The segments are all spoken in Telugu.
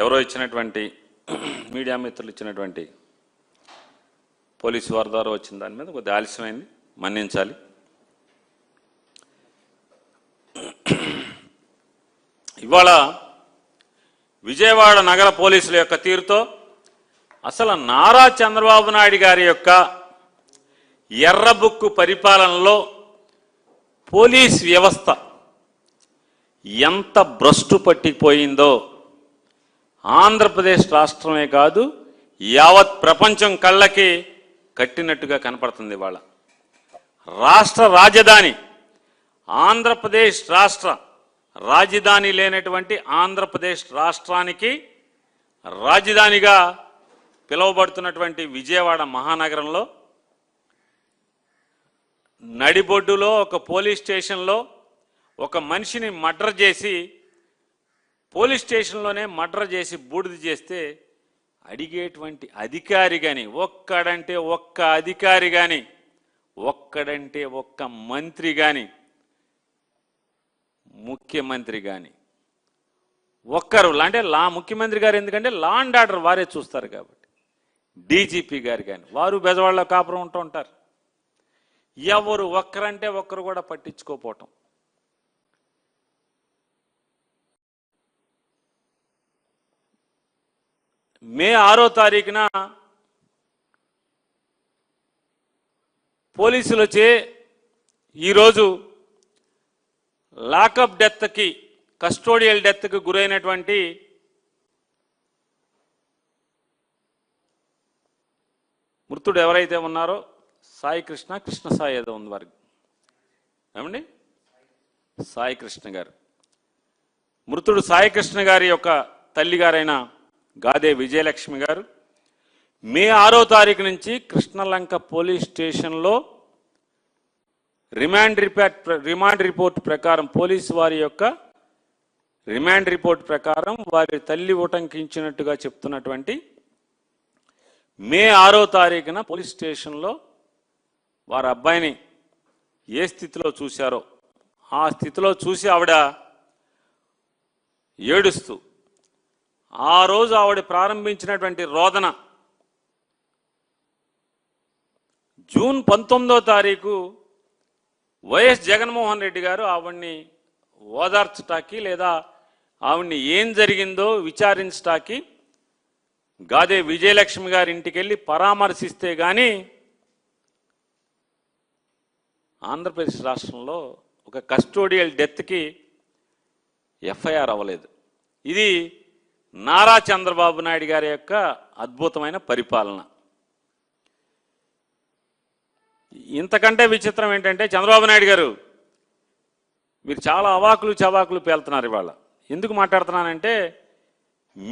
ఎవరో ఇచ్చినటువంటి మీడియా మిత్రులు ఇచ్చినటువంటి పోలీసు వారి ద్వారా వచ్చిన దాని మీద కొద్దిగా ఆలస్యమైంది, మన్నించాలి. ఇవాళ విజయవాడ నగర పోలీసుల యొక్క తీరుతో అసలు నారా చంద్రబాబు నాయుడు గారి యొక్క ఎర్రబుక్కు పరిపాలనలో పోలీస్ వ్యవస్థ ఎంత భ్రష్టు పట్టిపోయిందో ఆంధ్రప్రదేశ్ రాష్ట్రమే కాదు యావత్ ప్రపంచం కళ్ళకి కట్టినట్టుగా కనపడుతుంది. ఇవాళ రాష్ట్ర రాజధాని ఆంధ్రప్రదేశ్ రాష్ట్ర రాజధాని లేనటువంటి ఆంధ్రప్రదేశ్ రాష్ట్రానికి రాజధానిగా పిలువబడుతున్నటువంటి విజయవాడ మహానగరంలో నడిబొడ్డులో ఒక పోలీస్ స్టేషన్లో ఒక మనిషిని మర్డర్ చేసి పోలీస్ స్టేషన్లోనే మర్డర్ చేసి బూడిద చేస్తే అడిగేటువంటి అధికారి కానీ ఒక్కడంటే ఒక్క అధికారి కానీ ఒక్కడంటే ఒక్క మంత్రి కానీ ముఖ్యమంత్రి కానీ ఒక్కరు అంటే ముఖ్యమంత్రి గారు ఎందుకంటే లా అండ్ ఆర్డర్ వారే చూస్తారు కాబట్టి డీజీపీ గారు కానీ వారు బెజవాడలో కాపురం ఉంటూ ఉంటారు. ఎవరు ఒక్కరంటే ఒక్కరు కూడా పట్టించుకోపోవటం. మే 6వ తారీఖున పోలీసులు వచ్చి ఈరోజు లాకప్ డెత్కి కస్టోడియల్ డెత్కి గురైనటువంటి మృతుడు ఎవరైతే ఉన్నారో సాయి కృష్ణ సాయి ఏదో ఉంది వారికి ఏమండి సాయి కృష్ణ గారు, మృతుడు సాయి కృష్ణ గారి యొక్క తల్లి గారైన గాదే విజయలక్ష్మి గారు మే 6వ తారీఖు నుంచి కృష్ణలంక పోలీస్ స్టేషన్లో రిమాండ్ రిపోర్ట్ ప్రకారం పోలీసు వారి యొక్క రిమాండ్ రిపోర్ట్ ప్రకారం వారి తల్లి ఉటంకించినట్టుగా చెప్తున్నటువంటి మే 6వ తారీఖున పోలీస్ స్టేషన్లో వారి అబ్బాయిని ఏ స్థితిలో చూశారో ఆ స్థితిలో చూసి ఆవిడ ఏడుస్తూ ఆ రోజు ఆవిడ ప్రారంభించినటువంటి రోదన జూన్ 19వ తారీఖు వైఎస్ జగన్మోహన్ రెడ్డి గారు ఆవిడ్ని ఓదార్చటానికి లేదా ఆవిడ్ని ఏం జరిగిందో విచారించటానికి గాదే విజయలక్ష్మి గారి ఇంటికి వెళ్ళి పరామర్శిస్తే కానీ ఆంధ్రప్రదేశ్ రాష్ట్రంలో ఒక కస్టోడియల్ డెత్కి ఎఫ్ఐఆర్ అవ్వలేదు. ఇది నారా చంద్రబాబు నాయుడు గారి యొక్క అద్భుతమైన పరిపాలన. ఇంతకంటే విచిత్రం ఏంటంటే చంద్రబాబు నాయుడు గారు మీరు చాలా అవాకులు చవాకులు పేలుతున్నారు. ఇవాళ ఎందుకు మాట్లాడుతున్నానంటే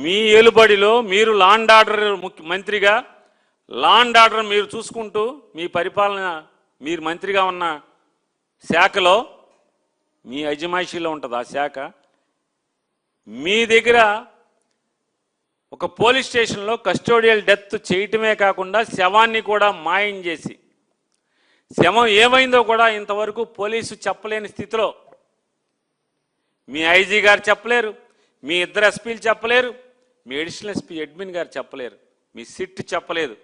మీ ఏలుబడిలో మీరు లా అండ్ ఆర్డర్ మంత్రిగా లా అండ్ ఆర్డర్ మీరు చూసుకుంటూ మీ పరిపాలన మీరు మంత్రిగా ఉన్న శాఖలో మీ అజమాయిషీలో ఉంటుంది ఆ శాఖ. మీ దగ్గర ఒక పోలీస్ స్టేషన్లో కస్టోడియల్ డెత్ చేయటమే కాకుండా శవాన్ని కూడా మాయం చేసి శవం ఏమైందో కూడా ఇంతవరకు పోలీసు చెప్పలేని స్థితిలో మీ ఐజీ గారు చెప్పలేరు, మీ ఇద్దరు ఎస్పీలు చెప్పలేరు, మీ అడిషనల్ ఎస్పీ అడ్మిన్ గారు చెప్పలేరు, మీ సిట్ చెప్పలేదు.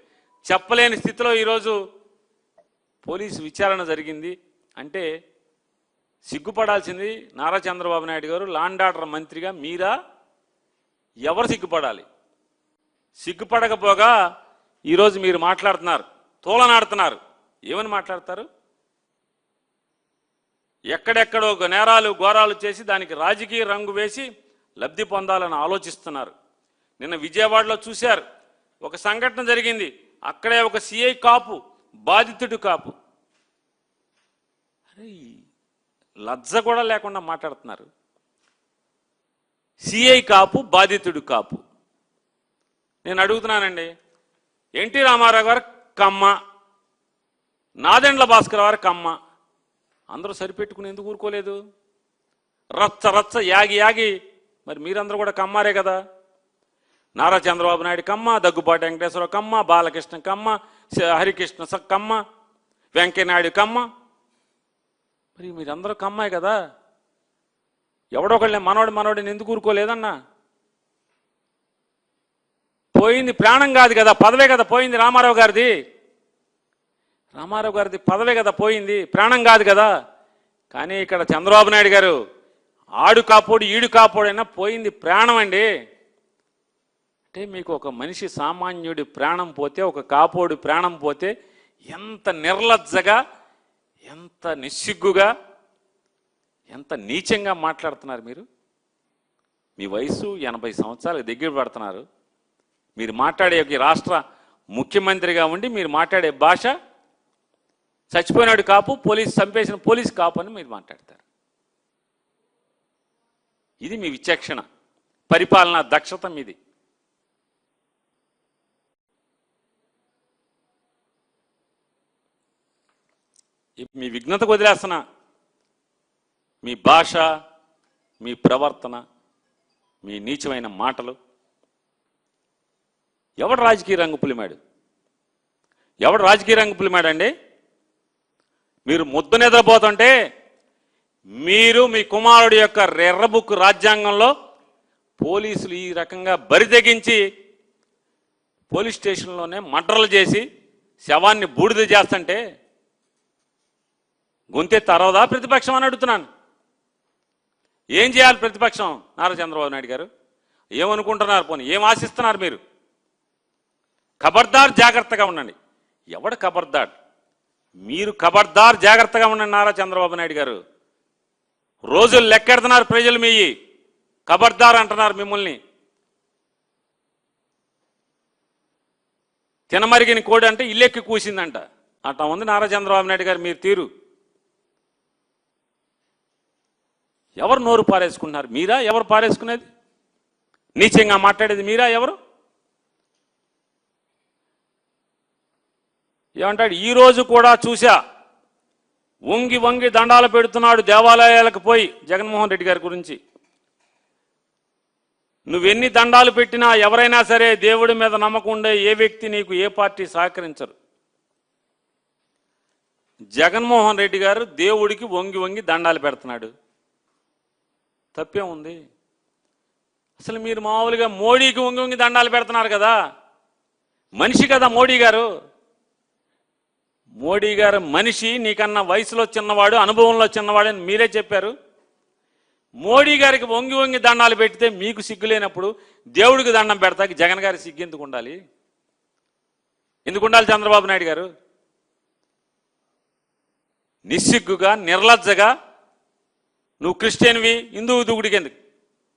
చెప్పలేని స్థితిలో ఈరోజు పోలీసు విచారణ జరిగింది అంటే సిగ్గుపడాల్సింది నారా చంద్రబాబు నాయుడు గారు లా అండ్ ఆర్డర్ మంత్రిగా మీరా? ఎవరు సిగ్గుపడాలి? సిగ్గుపడకపోగా ఈరోజు మీరు మాట్లాడుతున్నారు, తోలనాడుతున్నారు. ఏమని మాట్లాడతారు? ఎక్కడెక్కడో నేరాలు ఘోరాలు చేసి దానికి రాజకీయ రంగు వేసి లబ్ధి పొందాలని ఆలోచిస్తున్నారు. నిన్న విజయవాడలో చూశారు, ఒక సంఘటన జరిగింది. అక్కడే ఒక సిఐ కాపు బాధితుడు కాపు. అరే లజ్జ కూడా లేకుండా మాట్లాడుతున్నారు. సిఐ కాపు బాధితుడు కాపు. నేను అడుగుతున్నానండి, ఎన్టీ రామారావు గారు కమ్మ, నాదెండ్ల భాస్కర్ గారు కమ్మ, అందరూ సరిపెట్టుకుని ఎందుకు ఊరుకోలేదు? రచ్చ రచ్చ యాగి యాగి మరి మీరందరూ కూడా కమ్మారే కదా. నారా చంద్రబాబు నాయుడు కమ్మ, దగ్గుబాటి వెంకటేశ్వరరావు కమ్మ, బాలకృష్ణ కమ్మ, హరికృష్ణ కమ్మ, వెంకయ్యనాయుడు కమ్మ. మరి మీరందరూ కమ్మాయి కదా. ఎవడొకళ్ళే మనోడిని ఎందుకు ఊరుకోలేదన్నా? పోయింది ప్రాణం కాదు కదా, పదవే కదా పోయింది. రామారావు గారిది పదవే కదా పోయింది, ప్రాణం కాదు కదా. కానీ ఇక్కడ చంద్రబాబు నాయుడు గారు ఆడు కాపోడు ఈడు కాపోడైనా పోయింది ప్రాణం అండి. అంటే మీకు ఒక మనిషి సామాన్యుడి ప్రాణం పోతే, ఒక కాపోడు ప్రాణం పోతే ఎంత నిర్లజ్జగా, ఎంత నిస్సిగ్గుగా, ఎంత నీచంగా మాట్లాడుతున్నారు మీరు. మీ వయసు 80 సంవత్సరాలకు దగ్గర పడుతున్నారు. మీరు మాట్లాడే ఒక రాష్ట్ర ముఖ్యమంత్రిగా ఉండి మీరు మాట్లాడే భాష చచ్చిపోయినాడు కాపు, పోలీసు చంపేసిన పోలీసు కాపు అని మీరు మాట్లాడతారు. ఇది మీ విచక్షణ, పరిపాలనా దక్షత మీది. మీ విఘ్నతకు వదిలేస్తున్నా. మీ భాష, మీ ప్రవర్తన, మీ నీచమైన మాటలు. ఎవడు రాజకీయ రంగు పులిమాడండి? మీరు ముద్దు నిద్రపోతుంటే మీరు మీ కుమారుడి యొక్క ఎర్రబుక్ రాజ్యాంగంలో పోలీసులు ఈ రకంగా బరితెగించి పోలీస్ స్టేషన్లోనే మర్డర్లు చేసి శవాన్ని బూడిద చేస్తుంటే గొంతె తరవదా ప్రతిపక్షం అని అడుగుతున్నాను. ఏం చేయాలి ప్రతిపక్షం? నారా చంద్రబాబు నాయుడు గారు ఏమనుకుంటున్నారు? పోనీ ఏం ఆశిస్తున్నారు మీరు? ఖబర్దార్, జాగ్రత్తగా ఉండండి. ఎవడు ఖబర్దార్? మీరు ఖబర్దార్, జాగ్రత్తగా ఉండండి. నారా చంద్రబాబు నాయుడు గారు రోజులు లెక్కెడుతున్నారు ప్రజలు. మీ ఖబర్దార్ అంటున్నారు మిమ్మల్ని. తినమరిగిన కోడి అంటే ఇల్లెక్కి కూసిందంట. అట్లా ఉంది నారా చంద్రబాబు నాయుడు గారు మీరు తీరు. ఎవరు నోరు పారేసుకున్నారు? మీరా? ఎవరు పారేసుకునేది? నీచంగా మాట్లాడేది మీరా? ఎవరు? ఏమంటాడు? ఈరోజు కూడా చూసా, వంగి వంగి దండాలు పెడుతున్నాడు దేవాలయాలకు పోయి జగన్మోహన్ రెడ్డి గారి గురించి. నువ్వెన్ని దండాలు పెట్టినా ఎవరైనా సరే దేవుడి మీద నమ్మకం ఉండే ఏ వ్యక్తి నీకు ఏ పార్టీ సహకరించరు. జగన్మోహన్ రెడ్డి గారు దేవుడికి వంగి వంగి దండాలు పెడుతున్నాడు. తప్పే ఉంది? అసలు మీరు మామూలుగా మోడీకి వంగి వంగి దండాలు పెడుతున్నారు కదా. మనిషి కదా మోడీ గారు. మోడీ గారు మనిషి, నీకన్నా వయసులో చిన్నవాడు, అనుభవంలో చిన్నవాడు అని మీరే చెప్పారు. మోడీ గారికి వంగి వంగి దండాలు పెడితే మీకు సిగ్గు లేనప్పుడు దేవుడికి దండం పెడతాకి జగన్ గారి సిగ్గు ఎందుకు ఉండాలి? ఎందుకు ఉండాలి చంద్రబాబు నాయుడు గారు? నిస్సిగ్గుగా, నిర్లజ్జగా నువ్వు క్రిస్టియన్వి, హిందువు దుగుడికి ఎందుకు?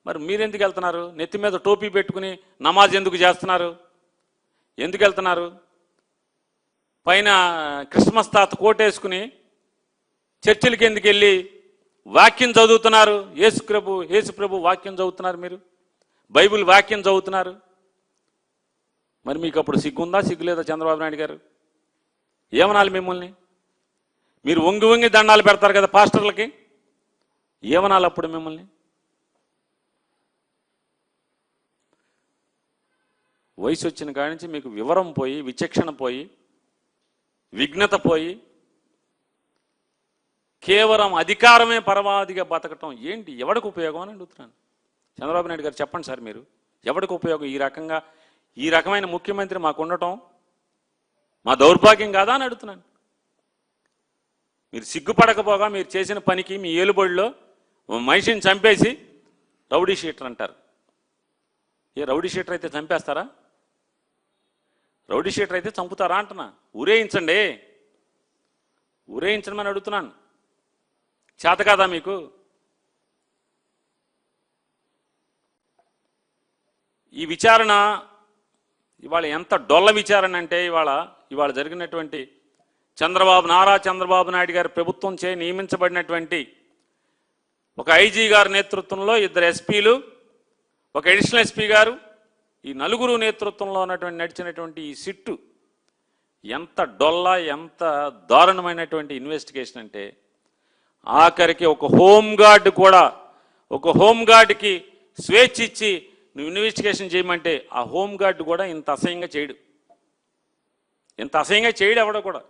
మరి మీరెందుకు వెళ్తున్నారు? నెత్తి మీద టోపీ పెట్టుకుని నమాజ్ ఎందుకు చేస్తున్నారు? ఎందుకు వెళ్తున్నారు? పైన క్రిస్మస్ తాత కోటేసుకుని చర్చిలకి ఎందుకు వెళ్ళి వాక్యం చదువుతున్నారు? యేసు ప్రభు వాక్యం చదువుతున్నారు, మీరు బైబిల్ వాక్యం చదువుతున్నారు. మరి మీకు అప్పుడు సిగ్గుందా, సిగ్గు లేదా చంద్రబాబు నాయుడు గారు? ఏమనాలి మిమ్మల్ని? మీరు వంగి వంగి దండాలు పెడతారు కదా పాస్టర్లకి, ఏమనాలి అప్పుడు మిమ్మల్ని? వయసు వచ్చిన కాడి నుంచి మీకు వివరం పోయి, విచక్షణ పోయి, విఘ్నత పోయి, కేవలం అధికారమే పరమావధిగా బతకటం ఏంటి? ఎవరికి ఉపయోగం అని అడుగుతున్నాను. చంద్రబాబు నాయుడు గారు చెప్పండి సార్, మీరు ఎవరికి ఉపయోగం? ఈ రకమైన ముఖ్యమంత్రి మాకు ఉండటం మా దౌర్భాగ్యం కాదా అని అడుగుతున్నాను. మీరు సిగ్గుపడకపోగా మీరు చేసిన పనికి మీ ఏలుబడిలో మనిషిని చంపేసి రౌడీ షీటర్ అంటారు. ఏ రౌడీ షీటర్ అయితే చంపేస్తారా? రౌడీ షీటర్ అయితే చంపుతారా అంటున్నా. ఊరేయించండి, ఊరేయించమని అడుగుతున్నాను. చేత కాదా మీకు? ఈ విచారణ ఇవాళ ఎంత డొల్ల విచారణ అంటే, ఇవాళ జరిగినటువంటి నారా చంద్రబాబు నాయుడు గారి ప్రభుత్వం చే నియమించబడినటువంటి ఒక ఐజీ గారి నేతృత్వంలో 2 ఎస్పీలు, ఒక అడిషనల్ ఎస్పీ గారు, ఈ 4 నేతృత్వంలో నడిచినటువంటి ఈ సిట్టు ఎంత డొల్ల, ఎంత దారుణమైనటువంటి ఇన్వెస్టిగేషన్ అంటే, ఆఖరికి ఒక హోంగార్డ్కి స్వేచ్ఛ ఇచ్చి నువ్వు ఇన్వెస్టిగేషన్ చేయమంటే ఆ హోంగార్డ్ కూడా ఇంత అసహ్యంగా చేయడు. ఎవడో కూడా.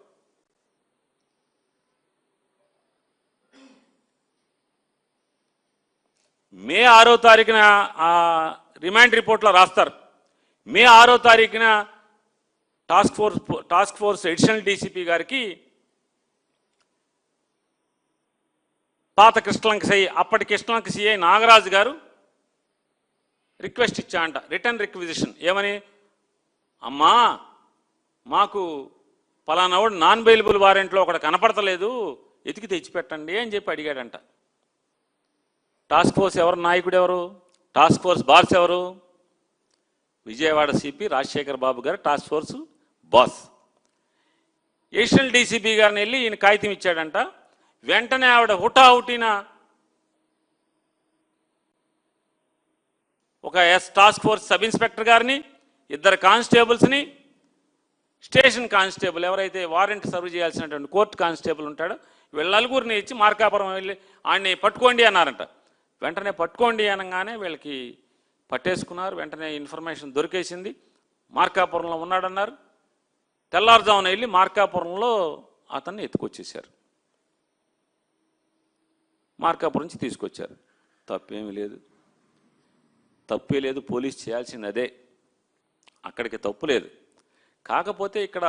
మే 6వ తారీఖున ఆ రిమాండ్ రిపోర్ట్లో రాస్తారు, మే 6వ తారీఖున టాస్క్ ఫోర్స్ అడిషనల్ డీసీపీ గారికి పాత కృష్ణలంక సిఐ, అప్పటి కృష్ణలంక సిఐ నాగరాజు గారు రిక్వెస్ట్ ఇచ్చాంట, రిటర్న్ రిక్విజిషన్. ఏమని? అమ్మా, మాకు పలానావాడు నాన్ బెయిలబుల్ వారెంట్లో ఒకటి కనపడతలేదు, ఎతికి తెచ్చిపెట్టండి అని చెప్పి అడిగాడంట. టాస్క్ ఫోర్స్ ఎవరు నాయకుడు? ఎవరు టాస్క్ ఫోర్స్ బాస్? ఎవరు? విజయవాడ సిపి రాజశేఖర్ బాబు గారు task force boss. Additional DCP గారిని వెళ్ళి ఈయన కాగితం ఇచ్చాడంట. వెంటనే ఆవిడ హుటాహుటిన ఒక టాస్క్ ఫోర్స్ సబ్ ఇన్స్పెక్టర్ గారిని, 2 కానిస్టేబుల్స్ని, స్టేషన్ కానిస్టేబుల్ ఎవరైతే వారెంట్ సర్వ్ చేయాల్సినటువంటి కోర్టు కానిస్టేబుల్ ఉంటాడో వీళ్ళ నలుగురిని ఇచ్చి మార్కాపురం వెళ్ళి ఆయన్ని పట్టుకోండి అన్నారంట. వెంటనే పట్టుకోండి అనగానే వీళ్ళకి పట్టేసుకున్నారు. వెంటనే ఇన్ఫర్మేషన్ దొరికేసింది, మార్కాపురంలో ఉన్నాడన్నారు. తెల్లారుజామున వెళ్ళి మార్కాపురంలో అతన్ని ఎత్తుకొచ్చేశారు, మార్కాపురం నుంచి తీసుకొచ్చారు. తప్పేమీ లేదు, తప్పే లేదు, పోలీస్ చేయాల్సింది అదే, అక్కడికి తప్పు లేదు. కాకపోతే ఇక్కడ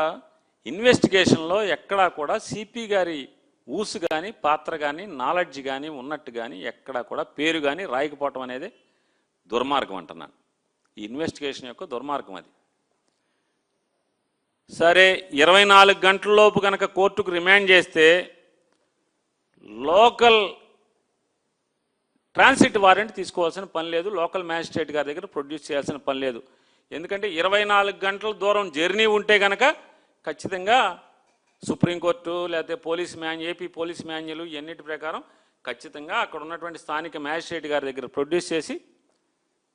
ఇన్వెస్టిగేషన్లో ఎక్కడా కూడా సిపి గారి ఊసు కానీ పాత్ర కానీ నాలెడ్జ్ కానీ ఉన్నట్టు కానీ ఎక్కడా కూడా పేరు కానీ రాయకపోవటం అనేది దుర్మార్గం అంటున్నాను. ఈ ఇన్వెస్టిగేషన్ యొక్క దుర్మార్గం అది. సరే, 24 గంటలలోపు కనుక కోర్టుకు రిమాండ్ చేస్తే లోకల్ ట్రాన్సిట్ వారెంట్ తీసుకోవాల్సిన పని లేదు, లోకల్ మ్యాజిస్ట్రేట్ గారి దగ్గర ప్రొడ్యూస్ చేయాల్సిన పని లేదు. ఎందుకంటే 24 గంటల దూరం జర్నీ ఉంటే కనుక ఖచ్చితంగా సుప్రీంకోర్టు లేకపోతే ఏపీ పోలీస్ మాన్యువల్ ఇవన్నిటి ప్రకారం ఖచ్చితంగా అక్కడ ఉన్నటువంటి స్థానిక మ్యాజిస్ట్రేట్ గారి దగ్గర ప్రొడ్యూస్ చేసి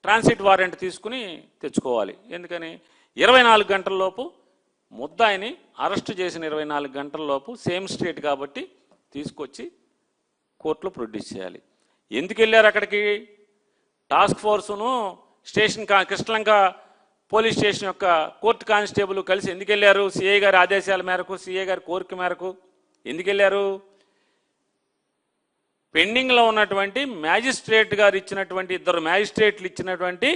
ట్రాన్సిట్ వారెంట్ తీసుకుని తెచ్చుకోవాలి. ఎందుకని 24 గంటలలోపు ముద్దాయిని అరెస్ట్ చేసిన 24 గంటలలోపు సేమ్ స్టేట్ కాబట్టి తీసుకొచ్చి కోర్టులో ప్రొడ్యూస్ చేయాలి. ఎందుకు వెళ్ళారు అక్కడికి? టాస్క్ ఫోర్సును స్టేషన్ కృష్ణలంక పోలీస్ స్టేషన్ యొక్క కోర్టు కానిస్టేబుల్ కలిసి ఎందుకు వెళ్ళారు? సిఐ గారి ఆదేశాల మేరకు, సిఐ గారి కోరిక మేరకు ఎందుకు వెళ్ళారు? పెండింగ్లో ఉన్నటువంటి మ్యాజిస్ట్రేట్ గారు ఇచ్చినటువంటి 2 మ్యాజిస్ట్రేట్లు ఇచ్చినటువంటి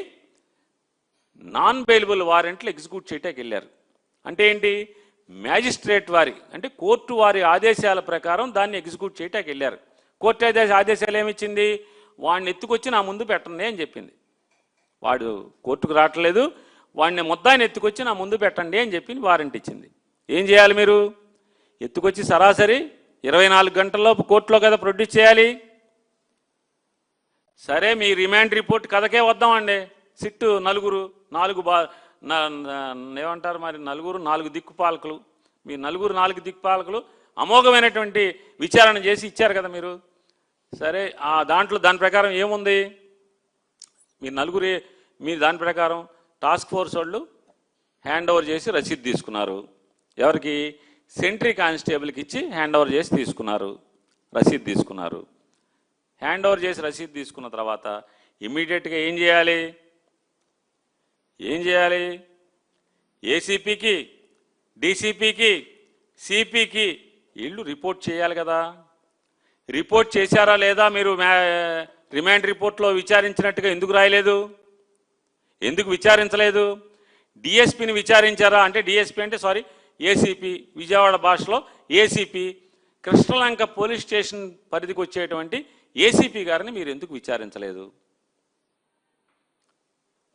నాన్ బెయిలబుల్ వారెంట్లు ఎగ్జిక్యూట్ చేయటానికి వెళ్ళారు. అంటే ఏంటి? మ్యాజిస్ట్రేట్ వారి అంటే కోర్టు వారి ఆదేశాల ప్రకారం దాన్ని ఎగ్జిక్యూట్ చేయటానికి వెళ్ళారు. కోర్టు ఆదేశాలు ఏమిచ్చింది? వాడిని ఎత్తుకొచ్చి నా ముందు పెట్టండి అని చెప్పింది. వాడు కోర్టుకు రావట్లేదు, వాడిని ముద్దాయిని ఎత్తుకొచ్చి నా ముందు పెట్టండి అని చెప్పి వారెంట్ ఇచ్చింది. ఏం చేయాలి మీరు? ఎత్తుకొచ్చి సరాసరి 24 గంటల్లోపు కోర్టులో కదా ప్రొడ్యూస్ చేయాలి. సరే, మీ రిమాండ్ రిపోర్ట్ కథకే వద్దామండి. సిట్టు ఏమంటారు మరి, 4 దిక్కుపాలకులు, మీ 4 దిక్కుపాలకులు అమోఘమైనటువంటి విచారణ చేసి ఇచ్చారు కదా మీరు. సరే, దాని ప్రకారం ఏముంది? మీరు దాని ప్రకారం టాస్క్ ఫోర్స్ వాళ్ళు హ్యాండ్ ఓవర్ చేసి రసీదు తీసుకున్నారు. ఎవరికి? సెంట్రీ కానిస్టేబుల్కి ఇచ్చి హ్యాండ్ ఓవర్ చేసి తీసుకున్నారు, రసీదు తీసుకున్నారు. హ్యాండ్ ఓవర్ చేసి రసీదు తీసుకున్న తర్వాత ఇమ్మీడియట్గా ఏం చేయాలి? ఏసీపీకి, డీసీపీకి, సిపికి వీళ్ళు రిపోర్ట్ చేయాలి కదా. రిపోర్ట్ చేశారా లేదా? మీరు రిమాండ్ రిపోర్ట్లో విచారించినట్టుగా ఎందుకు రాయలేదు? ఎందుకు విచారించలేదు? డిఎస్పీని విచారించారా అంటే, డిఎస్పీ అంటే ఏసీపీ, విజయవాడ భాషలో ఏసీపీ, కృష్ణలంక పోలీస్ స్టేషన్ పరిధికి వచ్చేటువంటి ఏసీపీ గారిని మీరు ఎందుకు విచారించలేదు?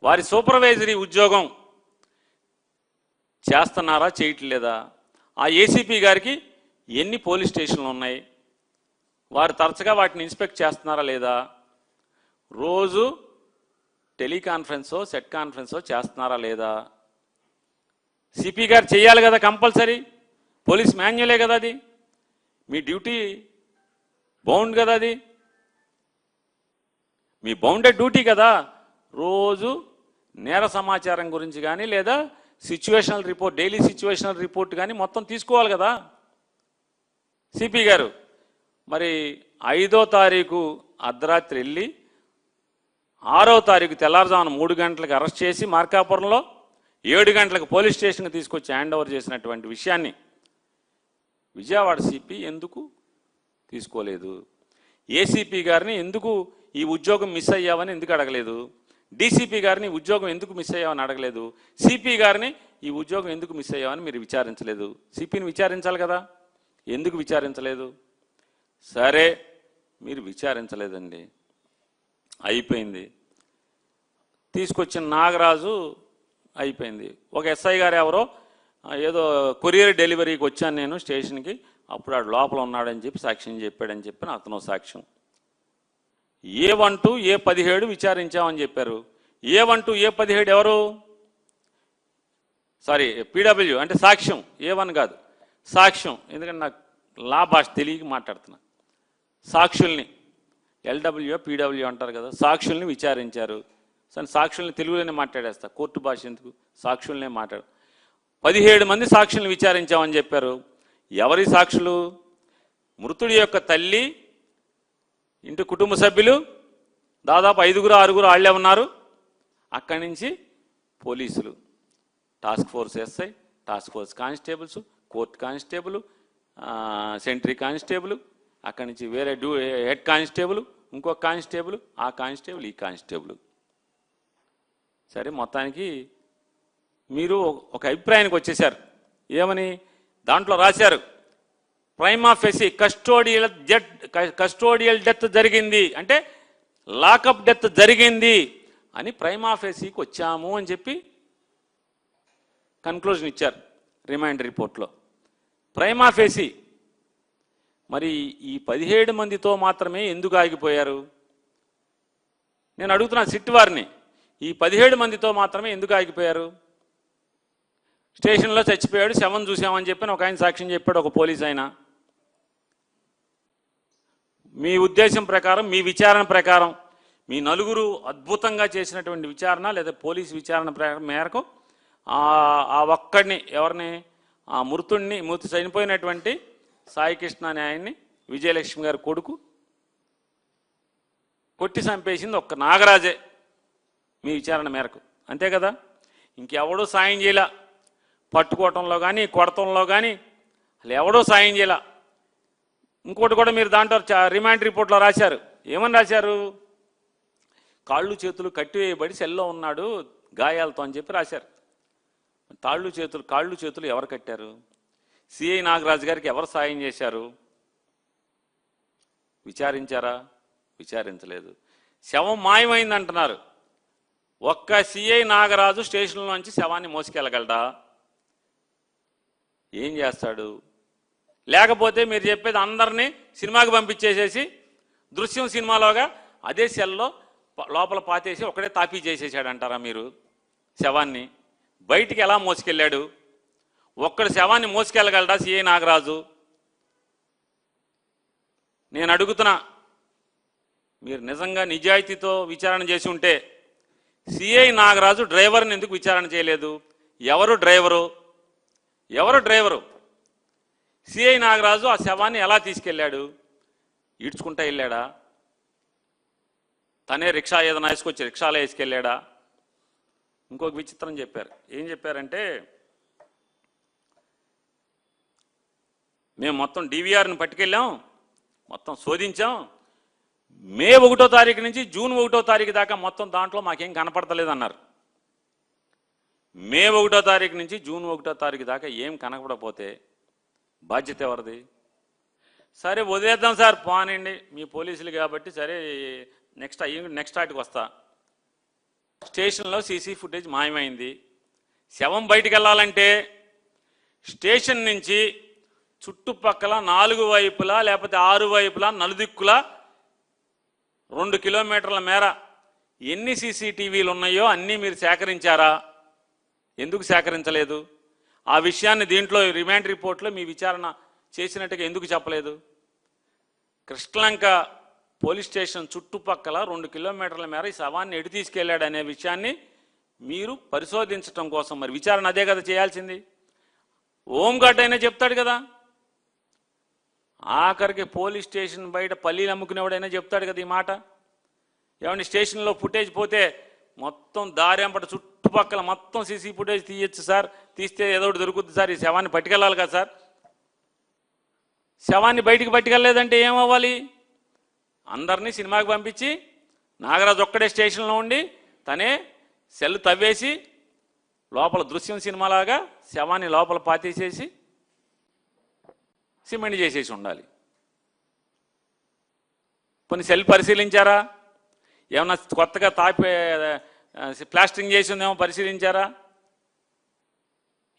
వారి సూపర్వైజరీ ఉద్యోగం చేస్తున్నారా, చేయట్లేదా? ఆ ఏసీపీ గారికి ఎన్ని పోలీస్ స్టేషన్లు ఉన్నాయి? వారు తరచుగా వాటిని ఇన్స్పెక్ట్ చేస్తున్నారా లేదా? రోజు టెలికాన్ఫరెన్సో సెట్ కాన్ఫరెన్సో చేస్తున్నారా లేదా? సిపి గారు చేయాలి కదా, కంపల్సరీ. పోలీస్ మాన్యువలే కదా అది, మీ డ్యూటీ బౌండ్ కదా, అది మీ బౌండెడ్ డ్యూటీ కదా. రోజు నేర సమాచారం గురించి కానీ లేదా situational report, daily situational report కానీ మొత్తం తీసుకోవాలి కదా సిపి గారు. మరి 5వ తారీఖు అర్ధరాత్రి వెళ్ళి 6వ తారీఖు తెల్లారుజామున 3 గంటలకు అరెస్ట్ చేసి మార్కాపురంలో 7 గంటలకు పోలీస్ స్టేషన్కి తీసుకొచ్చి హ్యాండ్ ఓవర్ చేసినటువంటి విషయాన్ని విజయవాడ సిపి ఎందుకు తీసుకోలేదు? ఏసీపీ గారిని ఎందుకు ఈ ఉద్యోగం మిస్ అయ్యావని ఎందుకు అడగలేదు? డీసీపీ గారిని ఉద్యోగం ఎందుకు మిస్ అయ్యామని అడగలేదు. సిపి గారిని ఈ ఉద్యోగం ఎందుకు మిస్ అయ్యామని మీరు విచారించలేదు. సిపిని విచారించాలి కదా, ఎందుకు విచారించలేదు? సరే, మీరు విచారించలేదండి, అయిపోయింది. తీసుకొచ్చిన నాగరాజు అయిపోయింది. ఒక ఎస్ఐ గారు ఎవరో ఏదో కొరియర్ డెలివరీకి వచ్చాను నేను స్టేషన్కి, అప్పుడు ఆడు లోపల ఉన్నాడని చెప్పి సాక్ష్యం చెప్పాడని చెప్పి అతను సాక్ష్యం. A1 to A17 విచారించామని చెప్పారు. A1 to A17 ఎవరు? సారీ, పీడబ్ల్యూ అంటే సాక్ష్యం, A1 కాదు సాక్ష్యం. ఎందుకంటే నాకు లా భాష తెలియక మాట్లాడుతున్నా. సాక్షుల్ని LW పీడబ్ల్యూ అంటారు కదా, సాక్షుల్ని విచారించారు. సరే, సాక్షుల్ని తెలుగులోనే మాట్లాడేస్తా, కోర్టు భాష ఎందుకు, సాక్షుల్నే మాట్లాడు. 17 మంది సాక్షుల్ని విచారించామని చెప్పారు. ఎవరి సాక్షులు? మృతుడి యొక్క తల్లి, ఇంటి కుటుంబ సభ్యులు, దాదాపు 5-6 వాళ్ళే ఉన్నారు. అక్కడి నుంచి పోలీసులు, task force SI, task force constables, court constable, sentry constable, అక్కడి నుంచి వేరే హెడ్ కానిస్టేబుల్, ఇంకొక కానిస్టేబుల్, ఆ కానిస్టేబుల్, ఈ కానిస్టేబుల్. సరే, మొత్తానికి మీరు ఒక అభిప్రాయానికి వచ్చేసారు. ఏమని దాంట్లో రాశారు? ప్రైమా ఫెసి కస్టోడియల్ డెత్ జరిగింది అంటే లాకప్ డెత్ జరిగింది అని ప్రైమా ఫెసికి వచ్చాము అని చెప్పి కన్క్లూజన్ ఇచ్చారు రిమాండ్ రిపోర్ట్లో. ప్రైమా ఫెసి మరి ఈ 17 మందితో మాత్రమే ఎందుకు ఆగిపోయారు? నేను అడుగుతున్నాను సిట్ వారిని, ఈ 17 మందితో మాత్రమే ఎందుకు ఆగిపోయారు? స్టేషన్లో చచ్చిపోయాడు, శవం చూసామని చెప్పి ఒక ఆయన సాక్ష్యం చెప్పాడు, ఒక పోలీస్ ఆయన. మీ ఉద్దేశం ప్రకారం, మీ విచారణ ప్రకారం, మీ నలుగురు అద్భుతంగా చేసినటువంటి విచారణ లేదా పోలీసు విచారణ మేరకు ఆ ఒక్కడిని, ఎవరిని, ఆ మృతి చనిపోయినటువంటి సాయికృష్ణ అనే ఆయన్ని, విజయలక్ష్మి గారి కొడుకు, కొట్టి చంపేసింది ఒక్క నాగరాజే మీ విచారణ మేరకు, అంతే కదా? ఇంకెవడూ సాయం చేయలే, పట్టుకోవటంలో కానీ కొడతంలో కానీ అసలు ఎవడూ సాయం చేయలే. ఇంకోటి కూడా మీరు దాంట్లో రిమాండ్ రిపోర్ట్లో రాశారు. ఏమని రాశారు? కాళ్ళు చేతులు కట్టివేయబడి సెల్లో ఉన్నాడు గాయాలతో అని చెప్పి రాశారు. కాళ్ళు చేతులు ఎవరు కట్టారు? సిఐ నాగరాజు గారికి ఎవరు సాయం చేశారు? విచారించారా? విచారించలేదు. శవం మాయమైంది అంటున్నారు. ఒక్క సిఐ నాగరాజు స్టేషన్లోంచి శవాన్ని మోసుకెళ్ళగలడా? ఏం చేస్తాడు? లేకపోతే మీరు చెప్పేది అందరినీ సినిమాకి పంపించేసేసి దృశ్యం సినిమాలోగా అదే సెల్లో లోపల పాతేసి ఒకడే తాపీ చేసేసాడు అంటారా మీరు? శవాన్ని బయటికి ఎలా మోసుకెళ్ళాడు? ఒక్కడు శవాన్ని మోసుకెళ్ళగలడా సిఐ నాగరాజు? నేను అడుగుతున్నా, మీరు నిజంగా నిజాయితీతో విచారణ చేసి ఉంటే సిఐ నాగరాజు డ్రైవర్ని ఎందుకు విచారణ చేయలేదు? ఎవరు డ్రైవరు? సిఐ నాగరాజు ఆ శవాన్ని ఎలా తీసుకెళ్ళాడు? ఈడ్చుకుంటా వెళ్ళాడా? తనే రిక్షా ఏదైనా వేసుకొచ్చి రిక్షాలో వేసుకెళ్ళాడా? ఇంకొక విచిత్రం చెప్పారు. ఏం చెప్పారంటే, మేము మొత్తం DVRని పట్టుకెళ్ళాం, మొత్తం శోధించాం, మే 1వ తారీఖు నుంచి జూన్ 1వ తారీఖు దాకా మొత్తం దాంట్లో మాకేం కనపడతలేదు అన్నారు. మే 1వ తారీఖు నుంచి జూన్ 1వ తారీఖు దాకా ఏం కనపడపోతే బాధ్యత ఎవరిది? సరే వదిలేద్దాం సార్, పోనండి మీ పోలీసులు కాబట్టి, సరే నెక్స్ట్ ఆటికి వస్తా. స్టేషన్లో సీసీ ఫుటేజ్ మాయమైంది. శవం బయటికి వెళ్ళాలంటే స్టేషన్ నుంచి చుట్టుపక్కల 4 వైపులా లేకపోతే 6 వైపులా నలుదిక్కులా 2 కిలోమీటర్ల మేర ఎన్ని CCTVలు ఉన్నాయో అన్నీ మీరు సేకరించారా? ఎందుకు సేకరించలేదు? ఆ విషయాన్ని దీంట్లో రిమాండ్ రిపోర్ట్లో మీ విచారణ చేసినట్టుగా ఎందుకు చెప్పలేదు? కృష్ణలంక పోలీస్ స్టేషన్ చుట్టుపక్కల 2 కిలోమీటర్ల మేర ఈ శవాన్ని ఎటు తీసుకెళ్లాడు అనే విషయాన్ని మీరు పరిశోధించడం కోసం మరి విచారణ అదే కదా చేయాల్సింది. హోంగార్డ్ అయినా చెప్తాడు కదా, ఆఖరికి పోలీస్ స్టేషన్ బయట పల్లీలు అమ్ముకునేవాడైనా చెప్తాడు కదా ఈ మాట. ఏమంటే స్టేషన్లో ఫుటేజ్ పోతే మొత్తం దారెంపట చుట్టుపక్కల మొత్తం సీసీ ఫుటేజ్ తీయచ్చు సార్, తీస్తే ఏదో ఒకటి దొరుకుతుంది సార్, ఈ శవాన్ని పట్టుకెళ్ళాలి కదా సార్. శవాన్ని బయటికి పట్టుకెళ్ళలేదంటే ఏమవ్వాలి? అందరినీ సినిమాకి పంపించి నాగరాజు ఒక్కడే స్టేషన్లో ఉండి తనే సెల్ తవ్వేసి లోపల దృశ్యం సినిమాలాగా శవాన్ని లోపల పాతేసేసి సిమెంట్ చేసేసి ఉండాలి. కొన్ని సెల్ పరిశీలించారా? ఏమన్నా కొత్తగా ప్లాస్టరింగ్ చేసి ఉందేమో పరిశీలించారా?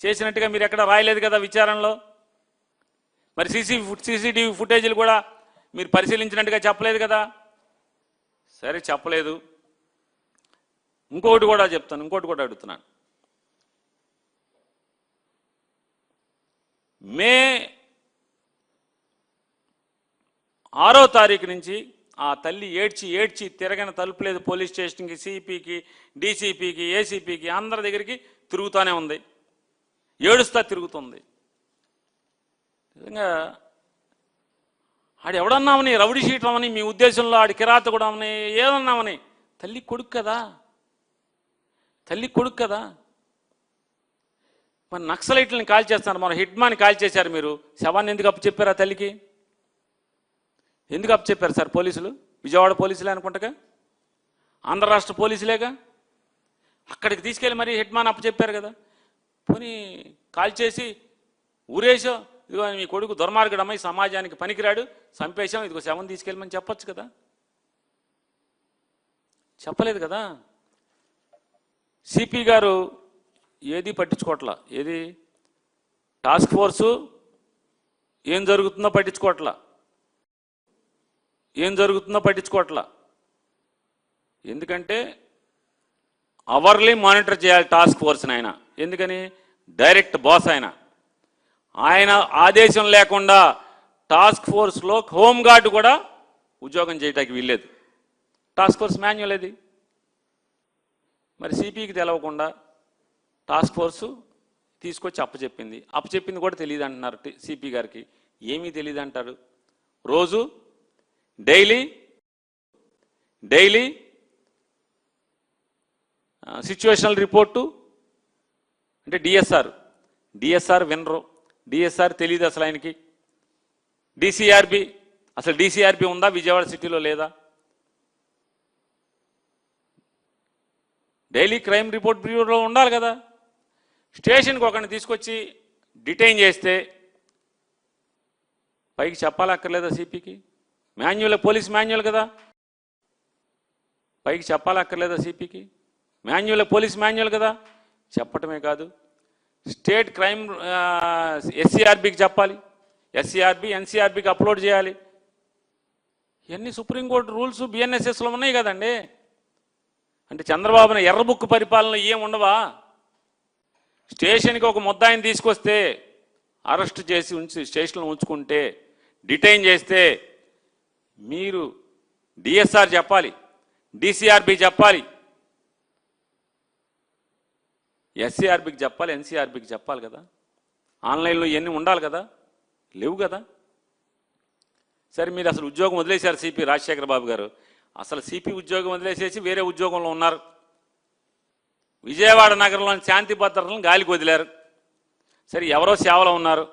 చేసినట్టుగా మీరు ఎక్కడ రాయలేదు కదా విచారణలో. మరి సీసీటీవీ ఫుటేజీలు కూడా మీరు పరిశీలించినట్టుగా చెప్పలేదు కదా. సరే చెప్పలేదు. ఇంకొకటి కూడా చెప్తాను, ఇంకోటి కూడా అడుగుతున్నాను. మే 6వ తారీఖు నుంచి ఆ తల్లి ఏడ్చి తిరగని తలుపు లేదు. పోలీస్ స్టేషన్కి, సిపికి, డీసీపీకి, ఏసీపీకి అందరి దగ్గరికి తిరుగుతూనే ఉంది, ఏడుస్తా తిరుగుతుంది. నిజంగా ఆడు ఎవడన్నామని, రౌడీ షీటర్ అవని, మీ ఉద్దేశంలో ఆడి కిరాతకుడు అవని, ఏదన్నామని, తల్లి కొడుకు కదా, తల్లి కొడుకు కదా. మరి నక్సలైట్లను కాల్ చేస్తున్నారు, మన హిడ్మాని కాల్ చేశారు. మీరు శవాన్ని ఎందుకు అప్పచెప్పారు? ఆ తల్లికి ఎందుకు అప్పచెప్పారు సార్? పోలీసులు విజయవాడ పోలీసులే అనుకుంటగా, ఆంధ్ర రాష్ట్ర పోలీసులేగా. అక్కడికి తీసుకెళ్ళి మరి హిడ్మాన్ అప్పచెప్పారు కదా. పోనీ కాల్ చేసి ఊరేసో, ఇదిగో మీ కొడుకు దుర్మార్గుడమ్మై సమాజానికి పనికిరాడు, చంపేశాం, ఇదిగో శవం తీసుకెళ్ళమని చెప్పొచ్చు కదా. చెప్పలేదు కదా. సిపి గారు ఏది పట్టించుకోవట్లా. ఏది టాస్క్ ఫోర్సు ఏం జరుగుతుందో పట్టించుకోవట్లా, ఏం జరుగుతుందో పట్టించుకోవట్లా. ఎందుకంటే అవర్లీ మానిటర్ చేయాలి టాస్క్ ఫోర్స్ని ఆయన. ఎందుకని? డైరెక్ట్ బాస్ ఆయన ఆదేశం లేకుండా టాస్క్ ఫోర్స్లో హోంగార్డు కూడా ఉద్యోగం చేయడానికి వీల్లేదు. టాస్క్ ఫోర్స్ మాన్యువల్ అది. మరి సిపికి తెలవకుండా టాస్క్ ఫోర్సు తీసుకొచ్చి అప్పచెప్పింది కూడా తెలియదు అంటున్నారు సిపి గారికి. ఏమీ తెలియదు అంటారు. రోజు డైలీ సిచ్యువేషనల్ రిపోర్టు అంటే డిఎస్ఆర్ వినరు. డిఎస్ఆర్ తెలియదు అసలు ఆయనకి. డిసిఆర్బి ఉందా విజయవాడ సిటీలో? లేదా. డైలీ క్రైమ్ రిపోర్ట్ బ్యూరోలో ఉండాలి కదా. స్టేషన్కి ఒకరిని తీసుకొచ్చి డిటైన్ చేస్తే పైకి చెప్పాలక్కర్లేదా సిపికి? మాన్యువల్, పోలీస్ మాన్యువల్ కదా, పైకి చెప్పాలక్కర్లేదా సిపికి? పోలీస్ మాన్యువల్ కదా. చెప్పటమే కాదు, స్టేట్ క్రైమ్ ఎస్సీఆర్బికి చెప్పాలి, ఎన్సీఆర్బికి అప్లోడ్ చేయాలి. ఇవన్నీ సుప్రీంకోర్టు రూల్స్ బిఎన్ఎస్ఎస్లో ఉన్నాయి కదండి. అంటే చంద్రబాబుని ఎర్రబుక్కు పరిపాలన ఏం ఉండవా? స్టేషన్కి ఒక ముద్దాయిని తీసుకొస్తే అరెస్ట్ చేసి స్టేషన్లో ఉంచుకుంటే, డిటైన్ చేస్తే మీరు డిఎస్ఆర్ చెప్పాలి, డిసిఆర్బి చెప్పాలి, ఎస్సీఆర్బికి చెప్పాలి, ఎన్సీఆర్బికి చెప్పాలి కదా. ఆన్లైన్లో ఇవన్నీ ఉండాలి కదా, లేవు కదా. సరే మీరు అసలు ఉద్యోగం వదిలేశారు సిపి రాజశేఖర బాబు గారు. అసలు సిపి ఉద్యోగం వదిలేసేసి వేరే ఉద్యోగంలో ఉన్నారు. విజయవాడ నగరంలోని శాంతి భద్రతలను గాలికి వదిలారు. సరే ఎవరో సేవలో ఉన్నారు.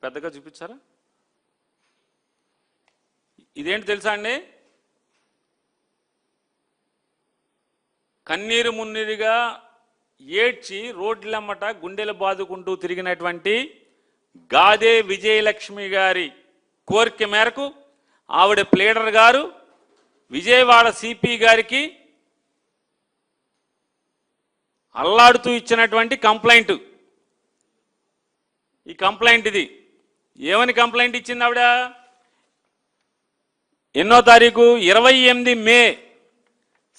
పెద్దగా చూపించారా? ఇదేంటి తెలుసా అండి? కన్నీరు మున్నీరుగా ఏడ్చి రోడ్లమ్మట గుండెలు బాదుకుంటూ తిరిగినటువంటి గాదే విజయలక్ష్మి గారి కోరిక మేరకు ఆవిడ ప్లేడర్ గారు విజయవాడ సిపి గారికి అల్లాడుతూ ఇచ్చినటువంటి కంప్లైంట్. ఈ కంప్లైంట్ ఇది ఏమని కంప్లైంట్ ఇచ్చింది ఆవిడ? ఎన్నో తారీఖు? 28 మే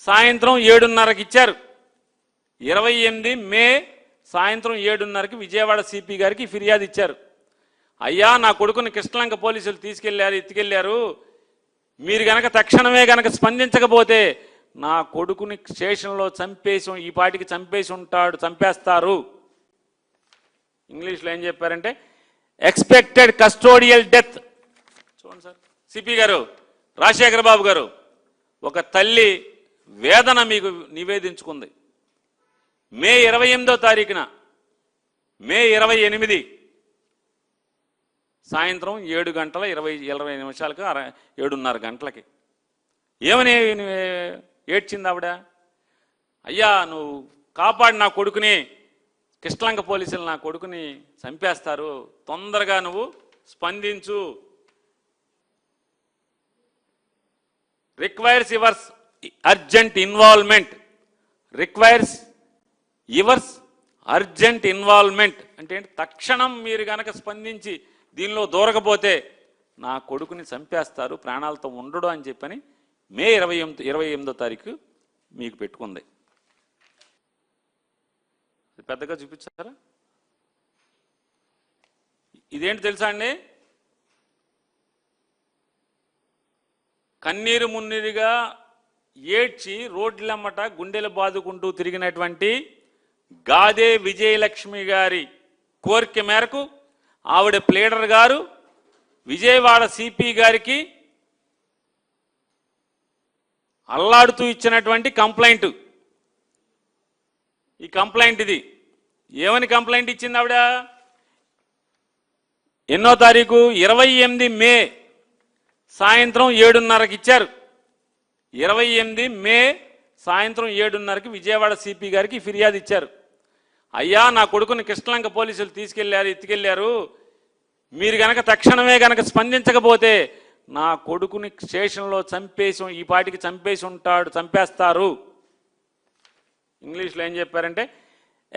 సాయంత్రం 7:30కి ఇచ్చారు. 28 మే సాయంత్రం 7:30కి విజయవాడ సిపి గారికి ఫిర్యాదు ఇచ్చారు. అయ్యా, నా కొడుకుని కృష్ణలంక పోలీసులు ఎత్తుకెళ్లారు. మీరు గనక తక్షణమే గనక స్పందించకపోతే నా కొడుకుని స్టేషన్లో ఈ పాటికి చంపేస్తారు. ఇంగ్లీష్లో ఏం చెప్పారంటే ఎక్స్పెక్టెడ్ కస్టోడియల్ డెత్. చూడండి సార్, సిపి గారు, రాజశేఖర బాబు గారు, ఒక తల్లి వేదన మీకు నివేదించుకుంది. మే 28వ తారీఖున, మే 28 సాయంత్రం 7:20 7:30 గంటలకి ఏమని ఏడ్చింది ఆవిడ? అయ్యా నువ్వు కాపాడి నా కొడుకుని, కృష్ణలంక పోలీసులు నా కొడుకుని చంపేస్తారు, తొందరగా నువ్వు స్పందించు, requires yours urgent involvement, requires yours urgent involvement అంటే ఏంటి? తక్షణం మీరు గనక స్పందించి దీనిలో దూరకపోతే నా కొడుకుని చంపేస్తారు, ప్రాణాలతో ఉండడు అని చెప్పని మే 28వ తారీఖు మీకు పెట్టుకుంది. పెద్దగా చూపించారా? ఇదేంటి తెలుసా అండి? కన్నీరు మున్నీరుగా ఏడ్చి రోడ్లమ్మట గుండెలు బాదుకుంటూ తిరిగినటువంటి గాదే విజయలక్ష్మి గారి కోరిక మేరకు ఆవిడ ప్లేడర్ గారు విజయవాడ సిపి గారికి అల్లాడుతూ ఇచ్చినటువంటి కంప్లైంట్. ఈ కంప్లైంట్ ఇది ఏమని కంప్లైంట్ ఇచ్చింది ఆవిడ? ఎన్నో తారీఖు? 28 మే సాయంత్రం 7:30కి ఇచ్చారు. 28 మే సాయంత్రం 7:30కి విజయవాడ సిపి గారికి ఫిర్యాదు ఇచ్చారు. అయ్యా నా కొడుకుని కృష్ణలంక పోలీసులు ఎత్తుకెళ్లారు, మీరు గనక తక్షణమే గనక స్పందించకపోతే నా కొడుకుని స్టేషన్లో ఈ పాటికి చంపేస్తారు. ఇంగ్లీష్లో ఏం చెప్పారంటే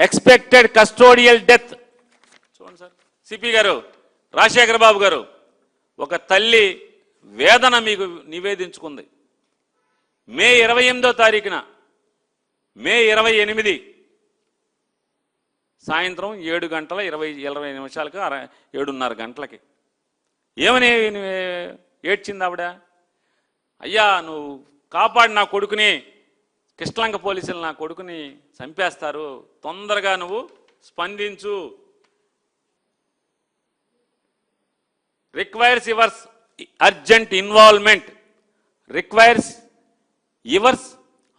ఎక్స్పెక్టెడ్ కస్టోడియల్ డెత్. చూడండి సార్, సిపి గారు, రాజశేఖర బాబు గారు, ఒక తల్లి వేదన మీకు నివేదించుకుంది. మే 28వ తారీఖున, మే 28 సాయంత్రం 7:20 7:30 గంటలకి ఏమని ఏడ్చింది ఆవిడ? అయ్యా నువ్వు కాపాడి నా కొడుకుని, కృష్ణలంక పోలీసులు నా కొడుకుని చంపేస్తారు, తొందరగా నువ్వు స్పందించు, requires yours urgent involvement, requires yours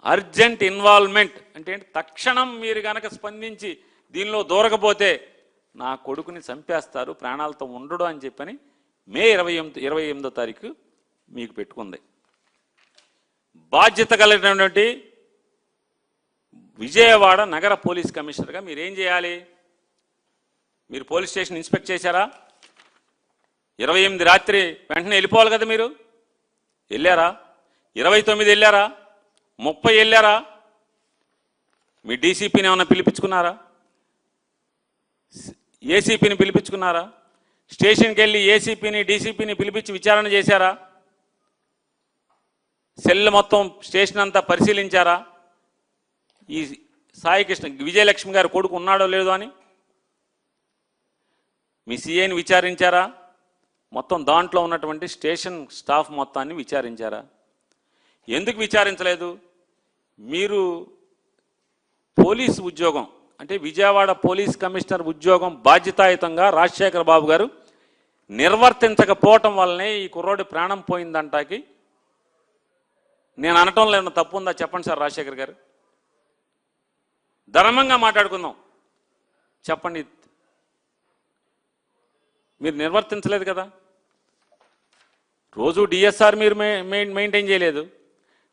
urgent involvement అంటే ఏంటి? తక్షణం మీరు గనక స్పందించి దీనిలో దూరకపోతే నా కొడుకుని చంపేస్తారు, ప్రాణాలతో ఉండడు అని చెప్పని మే 28వ తారీఖు మీకు పెట్టుకుంది. బాధ్యత కలిగినటువంటి విజయవాడ నగర పోలీస్ కమిషనర్గా మీరేం చేయాలి? మీరు పోలీస్ స్టేషన్ ఇన్స్పెక్ట్ చేశారా? 28 రాత్రి వెంటనే వెళ్ళిపోవాలి కదా. మీరు వెళ్ళారా? 29 వెళ్ళారా? 30 వెళ్ళారా? మీ డీసీపీని ఏమైనా పిలిపించుకున్నారా? ఏసీపీని పిలిపించుకున్నారా? స్టేషన్కి వెళ్ళి ఏసీపీని డీసీపీని పిలిపించి విచారణ చేశారా? సెల్ మొత్తం స్టేషన్ అంతా పరిశీలించారా? ఈ సాయికృష్ణ విజయలక్ష్మి గారు కొడుకు ఉన్నాడో లేదో అని మీ సిఐని విచారించారా? మొత్తం దాంట్లో ఉన్నటువంటి స్టేషన్ స్టాఫ్ మొత్తాన్ని విచారించారా? ఎందుకు విచారించలేదు? మీరు పోలీసు ఉద్యోగం అంటే విజయవాడ పోలీస్ కమిషనర్ ఉద్యోగం బాధ్యతాయుతంగా రాజశేఖర బాబు గారు నిర్వర్తించకపోవటం వల్లనే ఈ కుర్రోడి ప్రాణం పోయిందంటాకి నేను అనటంలో ఏమన్నా తప్పు ఉందా చెప్పండి సార్ రాజశేఖర్ గారు. ధర్మంగా మాట్లాడుకుందాం, చెప్పండి. మీరు నిర్వర్తించలేదు కదా, రోజు డిఎస్ఆర్ మీరు మెయింటైన్ చేయలేదు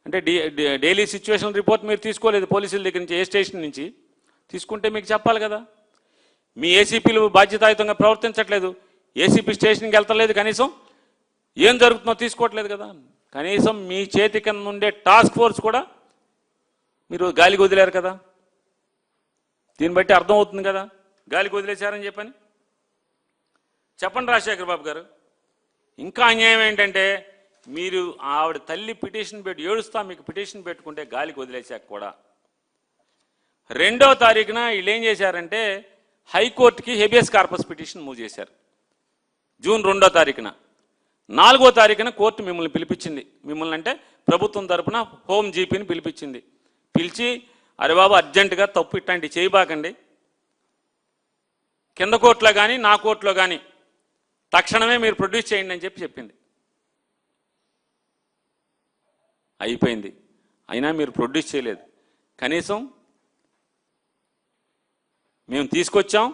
అంటే డైలీ సిచ్యువేషన్ రిపోర్ట్ మీరు తీసుకోలేదు పోలీసుల దగ్గర నుంచి, ఏ స్టేషన్ నుంచి తీసుకుంటే మీకు చెప్పాలి కదా. మీ ఏసీపీలు బాధ్యతాయుతంగా ప్రవర్తించట్లేదు, ఏసీపీ స్టేషన్కి వెళ్తలేదు, కనీసం ఏం జరుగుతుందో తీసుకోవట్లేదు కదా. కనీసం మీ చేతి కింద ఉండే టాస్క్ ఫోర్స్ కూడా మీరు గాలికి వదిలేరు కదా. దీన్ని బట్టి అర్థమవుతుంది కదా గాలికి వదిలేశారని చెప్పని. చెప్పండి రాజశేఖర బాబు గారు. ఇంకా అన్యాయం ఏంటంటే మీరు ఆవిడ తల్లి పిటిషన్ ఏడుస్తా మీకు పిటిషన్ పెట్టుకుంటే గాలికి వదిలేశాక కూడా 2వ తారీఖున వీళ్ళు ఏం చేశారంటే హైకోర్టుకి హెబియస్ కార్పస్ పిటిషన్ మూవ్ చేశారు. జూన్ 2వ తారీఖున. 4వ తారీఖున కోర్టు మిమ్మల్ని పిలిపించింది. మిమ్మల్ని అంటే ప్రభుత్వం తరపున హోమ్ జీపీని పిలిపించింది. పిలిచి అరే బాబు అర్జెంటుగా తప్పు ఇట్లాంటివి చేయబాకండి, కింద కోర్టులో కానీ నా కోర్టులో కానీ తక్షణమే మీరు ప్రొడ్యూస్ చేయండి అని చెప్పింది. అయిపోయింది. అయినా మీరు ప్రొడ్యూస్ చేయలేదు. కనీసం మేము తీసుకొచ్చాం,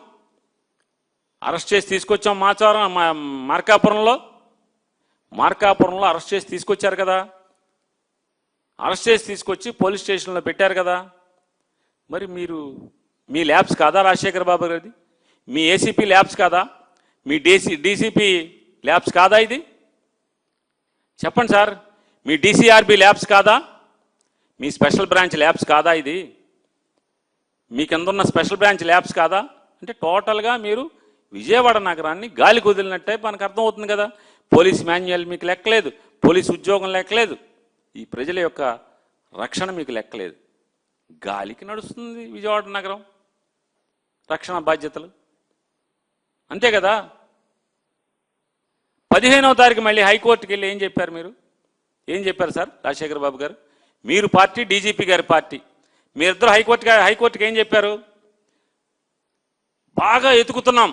అరెస్ట్ చేసి తీసుకొచ్చాం మార్కాపురంలో అరెస్ట్ చేసి తీసుకొచ్చారు కదా, అరెస్ట్ చేసి తీసుకొచ్చి పోలీస్ స్టేషన్లో పెట్టారు కదా. మరి మీరు మీ ల్యాబ్స్ కాదా రాజశేఖర బాబు గారిది? మీ ఏసీపీ ల్యాబ్స్ కాదా? మీ డీసీపీ ల్యాబ్స్ కాదా ఇది? చెప్పండి సార్. మీ డీసీఆర్బీ ల్యాబ్స్ కాదా? మీ స్పెషల్ బ్రాంచ్ ల్యాబ్స్ కాదా ఇది? మీ కింద ఉన్న స్పెషల్ బ్రాంచ్ ల్యాబ్స్ కాదా? అంటే టోటల్గా మీరు విజయవాడ నగరాన్ని గాలికి వదిలినట్టే మనకు అర్థమవుతుంది కదా. పోలీస్ మాన్యువల్ మీకు లెక్కలేదు, పోలీస్ ఉద్యోగం లెక్కలేదు, ఈ ప్రజల యొక్క రక్షణ మీకు లెక్కలేదు. గాలికి నడుస్తుంది విజయవాడ నగరం రక్షణ బాధ్యతలు, అంతే కదా. 15వ తారీఖు మళ్ళీ హైకోర్టుకి వెళ్ళి ఏం చెప్పారు మీరు? ఏం చెప్పారు సార్ రాజశేఖర బాబు గారు? మీరు పార్టీ, డీజీపీ గారి పార్టీ, మీరిద్దరు హైకోర్టుకి ఏం చెప్పారు? బాగా ఎతుకుతున్నాం,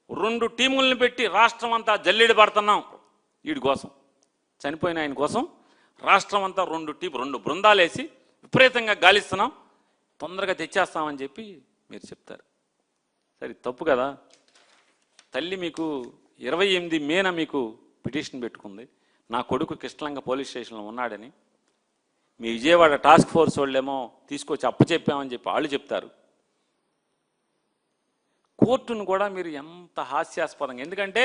2 టీములను పెట్టి రాష్ట్రం అంతా జల్లెడ పడుతున్నాం, వీడి కోసం, చనిపోయిన ఆయన కోసం రాష్ట్రం అంతా 2 బృందాలు వేసి విపరీతంగా గాలిస్తున్నాం, తొందరగా తెచ్చేస్తామని చెప్పి మీరు చెప్తారు. సరే, తప్పు కదా. తల్లి మీకు 28 మేన మీకు పిటిషన్ పెట్టుకుంది, నా కొడుకు కృష్ణలంక పోలీస్ స్టేషన్లో ఉన్నాడని. మీ విజయవాడ టాస్క్ ఫోర్స్ వాళ్ళేమో తీసుకొచ్చి అప్పచెప్పామని చెప్పి వాళ్ళు చెప్తారు. కోర్టును కూడా మీరు ఎంత హాస్యాస్పదంగా, ఎందుకంటే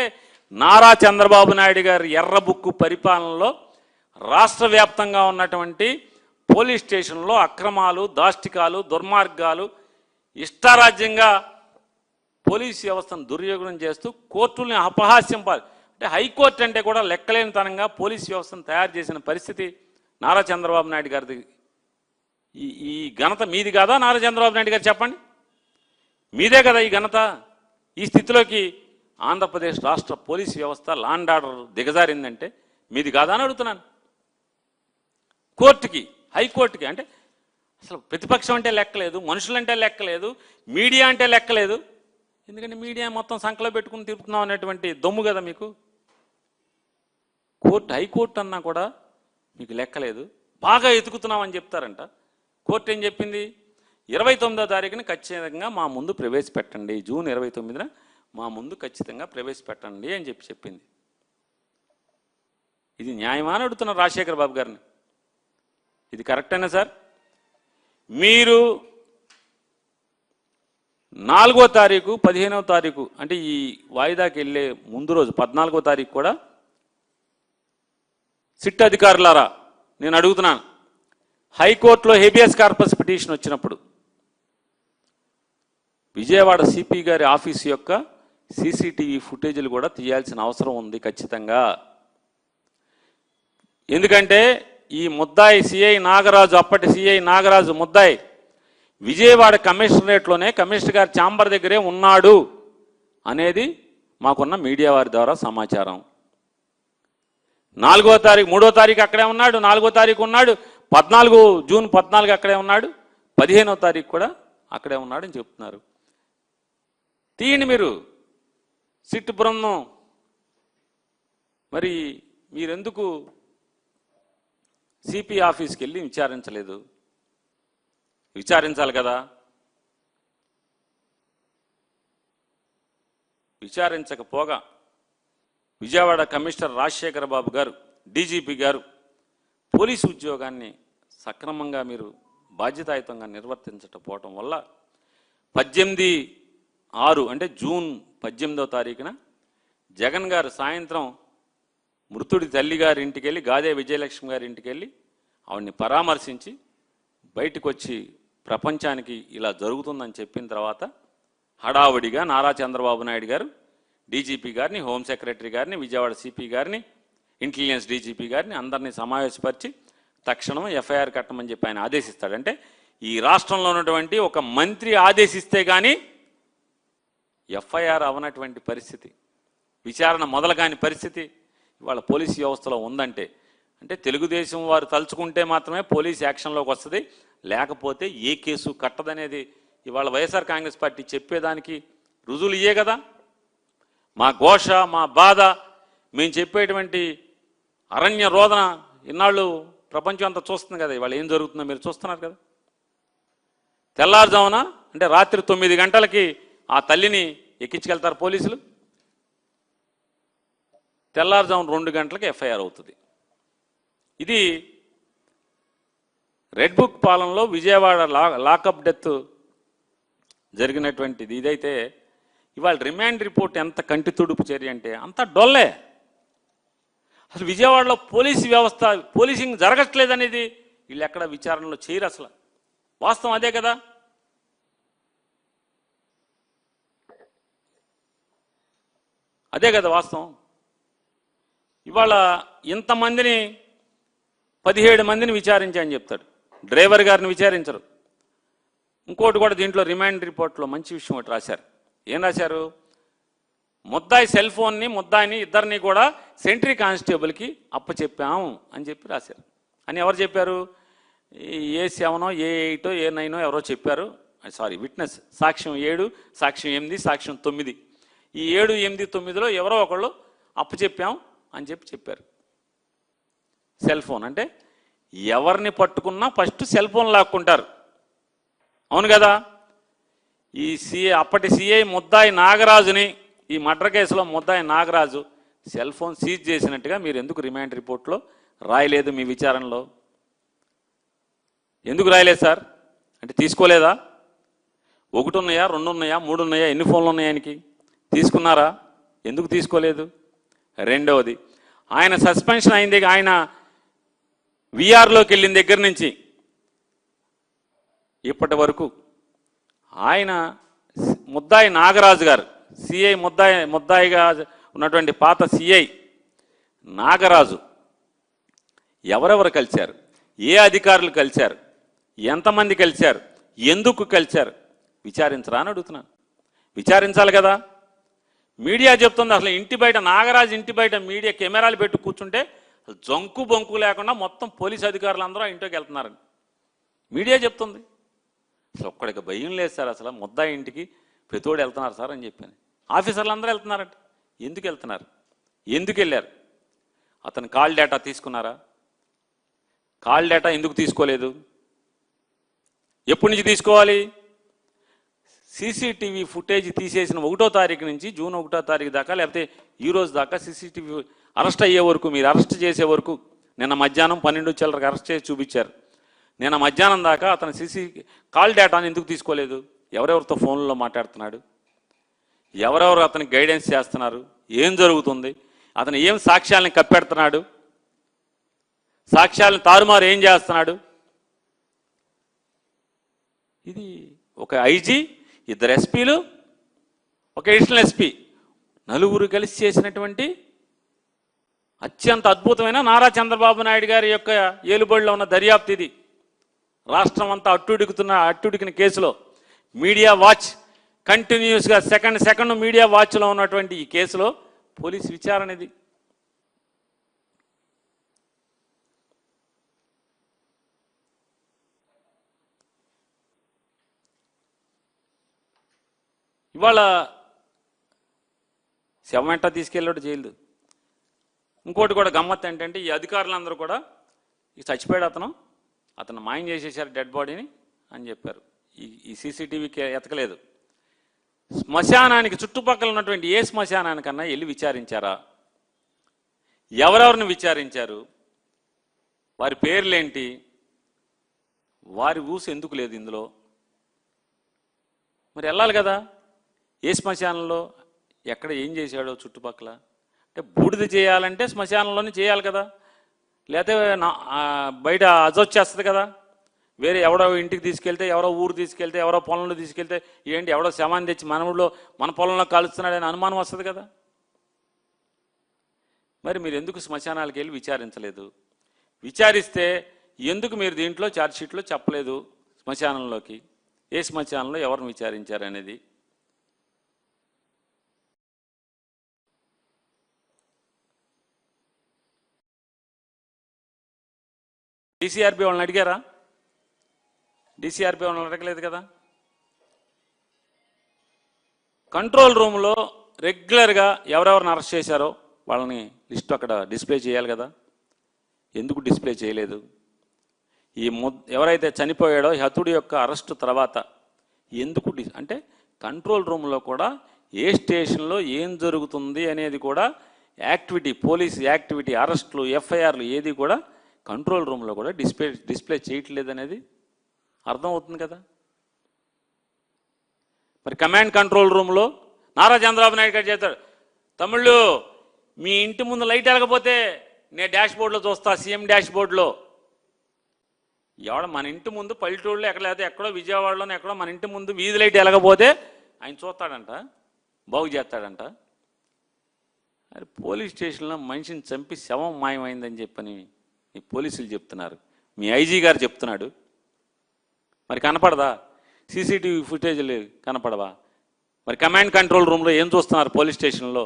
నారా చంద్రబాబు నాయుడు గారి ఎర్రబుక్కు పరిపాలనలో రాష్ట్ర వ్యాప్తంగా ఉన్నటువంటి పోలీస్ స్టేషన్లో అక్రమాలు, దాష్టికాలు, దుర్మార్గాలు, ఇష్టారాజ్యంగా పోలీస్ వ్యవస్థను దుర్యోగం చేస్తూ కోర్టుల్ని అపహాస్యం అంటే హైకోర్టు అంటే కూడా లెక్కలేనితనంగా పోలీస్ వ్యవస్థను తయారు చేసిన పరిస్థితి నారా చంద్రబాబు నాయుడు గారిది. ఈ ఘనత మీది కాదా నారా చంద్రబాబు నాయుడు గారు? చెప్పండి, మీదే కదా ఈ ఘనత. ఈ స్థితిలోకి ఆంధ్రప్రదేశ్ రాష్ట్ర పోలీస్ వ్యవస్థ, లా అండ్ ఆర్డర్ దిగజారిందంటే మీది కాదా అని అడుగుతున్నాను. కోర్టుకి, హైకోర్టుకి అంటే అసలు ప్రతిపక్షం అంటే లెక్కలేదు, మనుషులంటే లెక్కలేదు, మీడియా అంటే లెక్కలేదు. ఎందుకంటే మీడియా మొత్తం సంకలో పెట్టుకుని తిరుగుతున్నాం అనేటువంటి దమ్ము కదా మీకు. హైకోర్టు అన్నా కూడా మీకు లెక్కలేదు, బాగా ఎతుకుతున్నామని చెప్తారంట. కోర్టు ఏం చెప్పింది? 29వ తారీఖున ఖచ్చితంగా మా ముందు ప్రవేశపెట్టండి, జూన్ 29న మా ముందు ఖచ్చితంగా ప్రవేశపెట్టండి అని చెప్పింది. ఇది న్యాయమా అని అడుగుతున్నారు రాజశేఖర బాబు గారిని. ఇది కరెక్టేనా సార్? మీరు 4వ తారీఖు, 15వ తారీఖు అంటే ఈ వాయిదాకి వెళ్ళే ముందు రోజు 14వ తారీఖు కూడా సిట్ అధికారులారా నేను అడుగుతున్నాను, హైకోర్టులో హేబియస్ కార్పస్ పిటిషన్ వచ్చినప్పుడు విజయవాడ సిపి గారి ఆఫీసు యొక్క సీసీటీవీ ఫుటేజీలు కూడా తీయాల్సిన అవసరం ఉంది ఖచ్చితంగా. ఎందుకంటే ఈ ముద్దాయి సిఐ నాగరాజు, అప్పటి సిఐ నాగరాజు ముద్దాయి విజయవాడ కమిషనరేట్లోనే కమిషనర్ గారి ఛాంబర్ దగ్గరే ఉన్నాడు అనేది మాకున్న మీడియా వారి ద్వారా సమాచారం. 4వ తారీఖు, 3వ తారీఖు అక్కడే ఉన్నాడు, 4వ తారీఖు ఉన్నాడు, జూన్ 14 అక్కడే ఉన్నాడు, 15వ తారీఖు కూడా అక్కడే ఉన్నాడని చెప్తున్నారు. తీయండి మీరు సిట్ బృందం. మరి మీరెందుకు సిపి ఆఫీస్కి వెళ్ళి విచారించలేదు? విచారించాలి కదా. విచారించకపోగా విజయవాడ కమిషనర్ రాజశేఖర బాబు గారు, డీజీపీ గారు పోలీసు ఉద్యోగాన్ని సక్రమంగా మీరు బాధ్యతాయుతంగా నిర్వర్తించకపోవటం వల్ల 18/6 అంటే జూన్ 18వ తారీఖున జగన్ గారు సాయంత్రం మృతుడి తల్లి గారి ఇంటికి వెళ్ళి, గాదే విజయలక్ష్మి గారి ఇంటికి వెళ్ళి ఆవిడ్ని పరామర్శించి బయటకు వచ్చి ప్రపంచానికి ఇలా జరుగుతుందని చెప్పిన తర్వాత హడావుడిగా నారా చంద్రబాబు నాయుడు గారు డీజీపీ గారిని, హోమ్ సెక్రటరీ గారిని, విజయవాడ సిపి గారిని, ఇంటెలిజెన్స్ డీజీపీ గారిని అందరినీ సమావేశపరిచి తక్షణం ఎఫ్ఐఆర్ కట్టమని చెప్పి ఆయన ఆదేశిస్తాడు. అంటే ఈ రాష్ట్రంలో ఉన్నటువంటి ఒక మంత్రి ఆదేశిస్తే కానీ ఎఫ్ఐఆర్ అవనటువంటి పరిస్థితి, విచారణ మొదలు కాని పరిస్థితి ఇవాళ పోలీసు వ్యవస్థలో ఉందంటే, అంటే తెలుగుదేశం వారు తలుచుకుంటే మాత్రమే పోలీస్ యాక్షన్లోకి వస్తుంది, లేకపోతే ఏ కేసు కట్టదనేది ఇవాళ వైఎస్ఆర్ కాంగ్రెస్ పార్టీ చెప్పేదానికి రుజువులు ఇయ్యే కదా. మా ఘోష, మా బాధ, మేము చెప్పేటువంటి అరణ్య రోదన ఇన్నాళ్ళు ప్రపంచం అంతా చూస్తుంది కదా. ఇవాళ ఏం జరుగుతుందో మీరు చూస్తున్నారు కదా. తెల్లారుజామున అంటే రాత్రి 9 గంటలకి ఆ తల్లిని ఎక్కించుకెళ్తారు పోలీసులు. తెల్లారుజామున 2 గంటలకు ఎఫ్ఐఆర్ అవుతుంది. ఇది రెడ్ బుక్ పాలనలో విజయవాడ లాకప్ డెత్ జరిగినటువంటిది. ఇదైతే ఇవాళ రిమాండ్ రిపోర్ట్ ఎంత కంటి తుడుపు చర్య అంటే అంత డొల్లే. అసలు విజయవాడలో పోలీసు వ్యవస్థ పోలీసింగ్ జరగట్లేదనేది వీళ్ళు ఎక్కడ విచారణలో చేయరు. అసలు వాస్తవం అదే కదా. అదే కదా వాస్తవం. ఇవాళ ఇంతమందిని 17 మందిని విచారించని చెప్తాడు, డ్రైవర్ గారిని విచారించరు. ఇంకోటి కూడా దీంట్లో రిమాండ్ రిపోర్ట్లో మంచి విషయం ఒకటి రాశారు. ఏం రాశారు? ముద్దాయి సెల్ ఫోన్ని ముద్దాయిని ఇద్దరిని కూడా సెంట్రీ కానిస్టేబుల్కి అప్పచెప్పాము అని చెప్పి రాశారు. అని ఎవరు చెప్పారు? A7 A8 A9 ఎవరో చెప్పారు. సారీ, విట్నెస్ సాక్ష్యం 7, సాక్ష్యం 8, సాక్ష్యం 9. ఈ 7, 8, 9లో ఎవరో ఒకళ్ళు అప్పచెప్పాం అని చెప్పారు. సెల్ ఫోన్ అంటే ఎవరిని పట్టుకున్నా ఫస్ట్ సెల్ ఫోన్ లాక్కుంటారు. అవును కదా. ఈ అప్పటి సిఐ ముద్దాయి నాగరాజుని, ఈ మర్డర్ కేసులో ముద్దాయి నాగరాజు సెల్ ఫోన్ సీజ్ చేసినట్టుగా మీరు ఎందుకు రిమాండ్ రిపోర్ట్లో రాయలేదు? మీ విచారణలో ఎందుకు రాయలేదు సార్? అంటే తీసుకోలేదా? 1 ఉన్నాయా, 2 ఉన్నాయా, 3 ఉన్నాయా, ఎన్ని ఫోన్లు ఉన్నాయి ఆయనకి? తీసుకున్నారా? ఎందుకు తీసుకోలేదు? రెండవది, ఆయన సస్పెన్షన్ అయింది, ఆయన విఆర్లోకి వెళ్ళిన దగ్గర నుంచి ఇప్పటి వరకు ఆయన ముద్దాయి నాగరాజు గారు, సిఐ ముద్దాయిగా ఉన్నటువంటి పాత సిఐ నాగరాజు ఎవరెవరు కలిశారు, ఏ అధికారులు కలిశారు, ఎంతమంది కలిశారు, ఎందుకు కలిశారు విచారించరా అని అడుగుతున్నాను. విచారించాలి కదా. మీడియా చెప్తుంది అసలు ఇంటి బయట, నాగరాజు ఇంటి బయట మీడియా కెమెరాలు పెట్టి కూర్చుంటే జంకు బొంకు లేకుండా మొత్తం పోలీసు అధికారులు అందరూ ఇంట్లోకి వెళ్తున్నారని మీడియా చెప్తుంది. అసలు ఒక్కడికి భయం లేదు సార్, అసలు ముద్దాయి ఇంటికి ప్రతిోడు వెళ్తున్నారు సార్ అని చెప్పాను. ఆఫీసర్లు అందరూ వెళ్తున్నారంట. ఎందుకు వెళ్తున్నారు? ఎందుకు వెళ్ళారు? అతను కాల్ డేటా తీసుకున్నారా? కాల్ డేటా ఎందుకు తీసుకోలేదు? ఎప్పటి నుంచి తీసుకోవాలి? సీసీటీవీ ఫుటేజ్ తీసేసిన 1వ తారీఖు నుంచి జూన్ 1వ తారీఖు దాకా, లేకపోతే ఈ రోజు దాకా సీసీటీవీ అరెస్ట్ అయ్యే వరకు, మీరు అరెస్ట్ చేసే వరకు, నిన్న మధ్యాహ్నం 12 చిల్లరకు అరెస్ట్ చేసి చూపించారు. నిన్న మధ్యాహ్నం దాకా అతను కాల్ డేటాను ఎందుకు తీసుకోలేదు? ఎవరెవరితో ఫోన్లో మాట్లాడుతున్నాడు, ఎవరెవరు అతనికి గైడెన్స్ చేస్తున్నారు, ఏం జరుగుతుంది, అతను ఏం సాక్ష్యాలను కప్పెడుతున్నాడు, సాక్ష్యాలను తారుమారు ఏం చేస్తున్నాడు? ఇది ఒక ఐజీ, 2 ఎస్పీలు, ఒక అడిషనల్ ఎస్పీ, నలుగురు కలిసి చేసినటువంటి అత్యంత అద్భుతమైన నారా చంద్రబాబు నాయుడు గారి యొక్క ఏలుబడిలో ఉన్న దర్యాప్తు ఇది. రాష్ట్రం అంతా అట్టుడికిన కేసులో మీడియా వాచ్ కంటిన్యూస్గా సెకండ్ మీడియా వాచ్లో ఉన్నటువంటి ఈ కేసులో పోలీసు విచారణ ఇది. ఇవాళ శవం వెంట తీసుకెళ్ళాడు జైలు. ఇంకోటి కూడా గమ్మత్ ఏంటంటే ఈ అధికారులందరూ కూడా చచ్చిపోయాడు అతను మాయం చేసేసారు డెడ్ బాడీని అని చెప్పారు. ఈ సీసీటీవీకి ఎతకలేదు. శ్మశానానికి చుట్టుపక్కల ఉన్నటువంటి ఏ శ్మశానానికన్నా వెళ్ళి విచారించారా? ఎవరెవరిని విచారించారు? వారి పేర్లేంటి? వారి ఊసు ఎందుకు లేదు ఇందులో? మరి వెళ్ళాలి కదా. ఏ శ్మశానంలో ఎక్కడ ఏం చేశాడో చుట్టుపక్కల అంటే బూడిద చేయాలంటే శ్మశానంలోనే చేయాలి కదా, లేకపోతే బయట అజొచ్చేస్తుంది కదా. వేరే ఎవడో ఇంటికి తీసుకెళ్తే, ఎవరో ఊరు తీసుకెళ్తే, ఎవరో పొలంలో తీసుకెళ్తే ఏంటి ఎవడో శవాన్ని తెచ్చి మన ఊళ్ళో మన పొలంలో కాలుస్తున్నాడని అనుమానం వస్తుంది కదా. మరి మీరు ఎందుకు శ్మశానాలకు వెళ్ళి విచారించలేదు? విచారిస్తే ఎందుకు మీరు దీంట్లో ఛార్జ్షీట్లో చెప్పలేదు శ్మశానంలోకి ఏ శ్మశానంలో ఎవరిని విచారించారు అనేది? డీసీఆర్బీ వాళ్ళని అడిగారా? డీసీఆర్బీ వాళ్ళని అడగలేదు కదా. కంట్రోల్ రూమ్లో రెగ్యులర్గా ఎవరెవరిని అరెస్ట్ చేశారో వాళ్ళని లిస్టు అక్కడ డిస్ప్లే చేయాలి కదా. ఎందుకు డిస్ప్లే చేయలేదు? ఎవరైతే చనిపోయాడో హతుడి యొక్క అరెస్టు తర్వాత ఎందుకు అంటే కంట్రోల్ రూమ్లో కూడా ఏ స్టేషన్లో ఏం జరుగుతుంది అనేది కూడా యాక్టివిటీ, పోలీస్ యాక్టివిటీ, అరెస్టులు, ఎఫ్ఐఆర్లు ఏది కూడా కంట్రోల్ రూమ్లో కూడా డిస్ప్లే చేయట్లేదు అనేది అర్థమవుతుంది కదా. మరి కమాండ్ కంట్రోల్ రూమ్లో నారా చంద్రబాబు నాయుడు గారు చేస్తాడు, తమ్ముళ్ళు మీ ఇంటి ముందు లైట్ వెలగపోతే నేను డాష్ బోర్డులో చూస్తా, సీఎం డాష్ బోర్డులో. ఎవడ మన ఇంటి ముందు పల్లెటూరులో ఎక్కడ లేకపోతే ఎక్కడో విజయవాడలోనే ఎక్కడో మన ఇంటి ముందు వీధి లైట్ వెలగపోతే ఆయన చూస్తాడంట, బాగు చేస్తాడంట. అది పోలీస్ స్టేషన్లో మనిషిని చంపి శవం మాయమైందని చెప్పని ఈ పోలీసులు చెప్తున్నారు, మీ ఐజీ గారు చెప్తున్నాడు. మరి కనపడదా? సీసీటీవీ ఫుటేజ్లు కనపడవా? మరి కమాండ్ కంట్రోల్ రూమ్లో ఏం చూస్తున్నారు? పోలీస్ స్టేషన్లో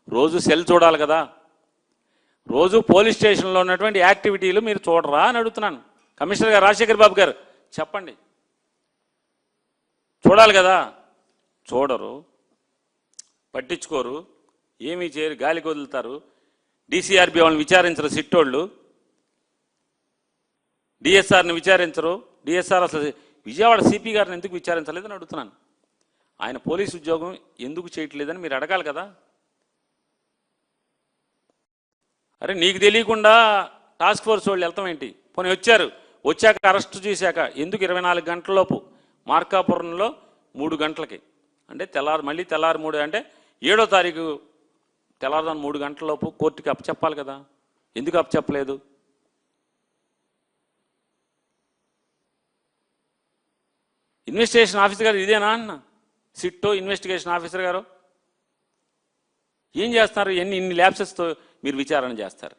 రోజు సెల్ చూడాలి కదా. రోజు పోలీస్ స్టేషన్లో ఉన్నటువంటి యాక్టివిటీలు మీరు చూడరా అని అడుగుతున్నాను. కమిషనర్ గారు రాజశేఖర్ బాబు గారు చెప్పండి, చూడాలి కదా. చూడరు, పట్టించుకోరు, ఏమీ చేయరు, గాలికి వదులుతారు. డీసీఆర్బీ వాళ్ళని విచారించరు, సిట్టోళ్ళు డిఎస్ఆర్ని విచారించరు. డిఎస్ఆర్ అసలు విజయవాడ సిపి గారిని ఎందుకు విచారించలేదని అడుగుతున్నాను. ఆయన పోలీసు ఉద్యోగం ఎందుకు చేయట్లేదని మీరు అడగాలి కదా. అరే నీకు తెలియకుండా టాస్క్ ఫోర్స్ వాళ్ళు వెళ్తాం ఏంటి? పోనీ వచ్చాక అరెస్ట్ చేశాక ఎందుకు 24 గంటలలోపు మార్కాపురంలో 3 గంటలకి అంటే మళ్ళీ తెల్లారి 3 అంటే 7వ తారీఖు తెల్లారుదాన్ని 3 గంటలలోపు కోర్టుకి అప్పచెప్పాలి కదా. ఎందుకు అప్పచెప్పలేదు? ఇన్వెస్టిగేషన్ ఆఫీసర్ గారు ఇదేనా అన్న? సిట్టో ఇన్వెస్టిగేషన్ ఆఫీసర్ గారు ఏం చేస్తున్నారు? ఇన్ని ల్యాబ్సెస్తో మీరు విచారణ చేస్తారు?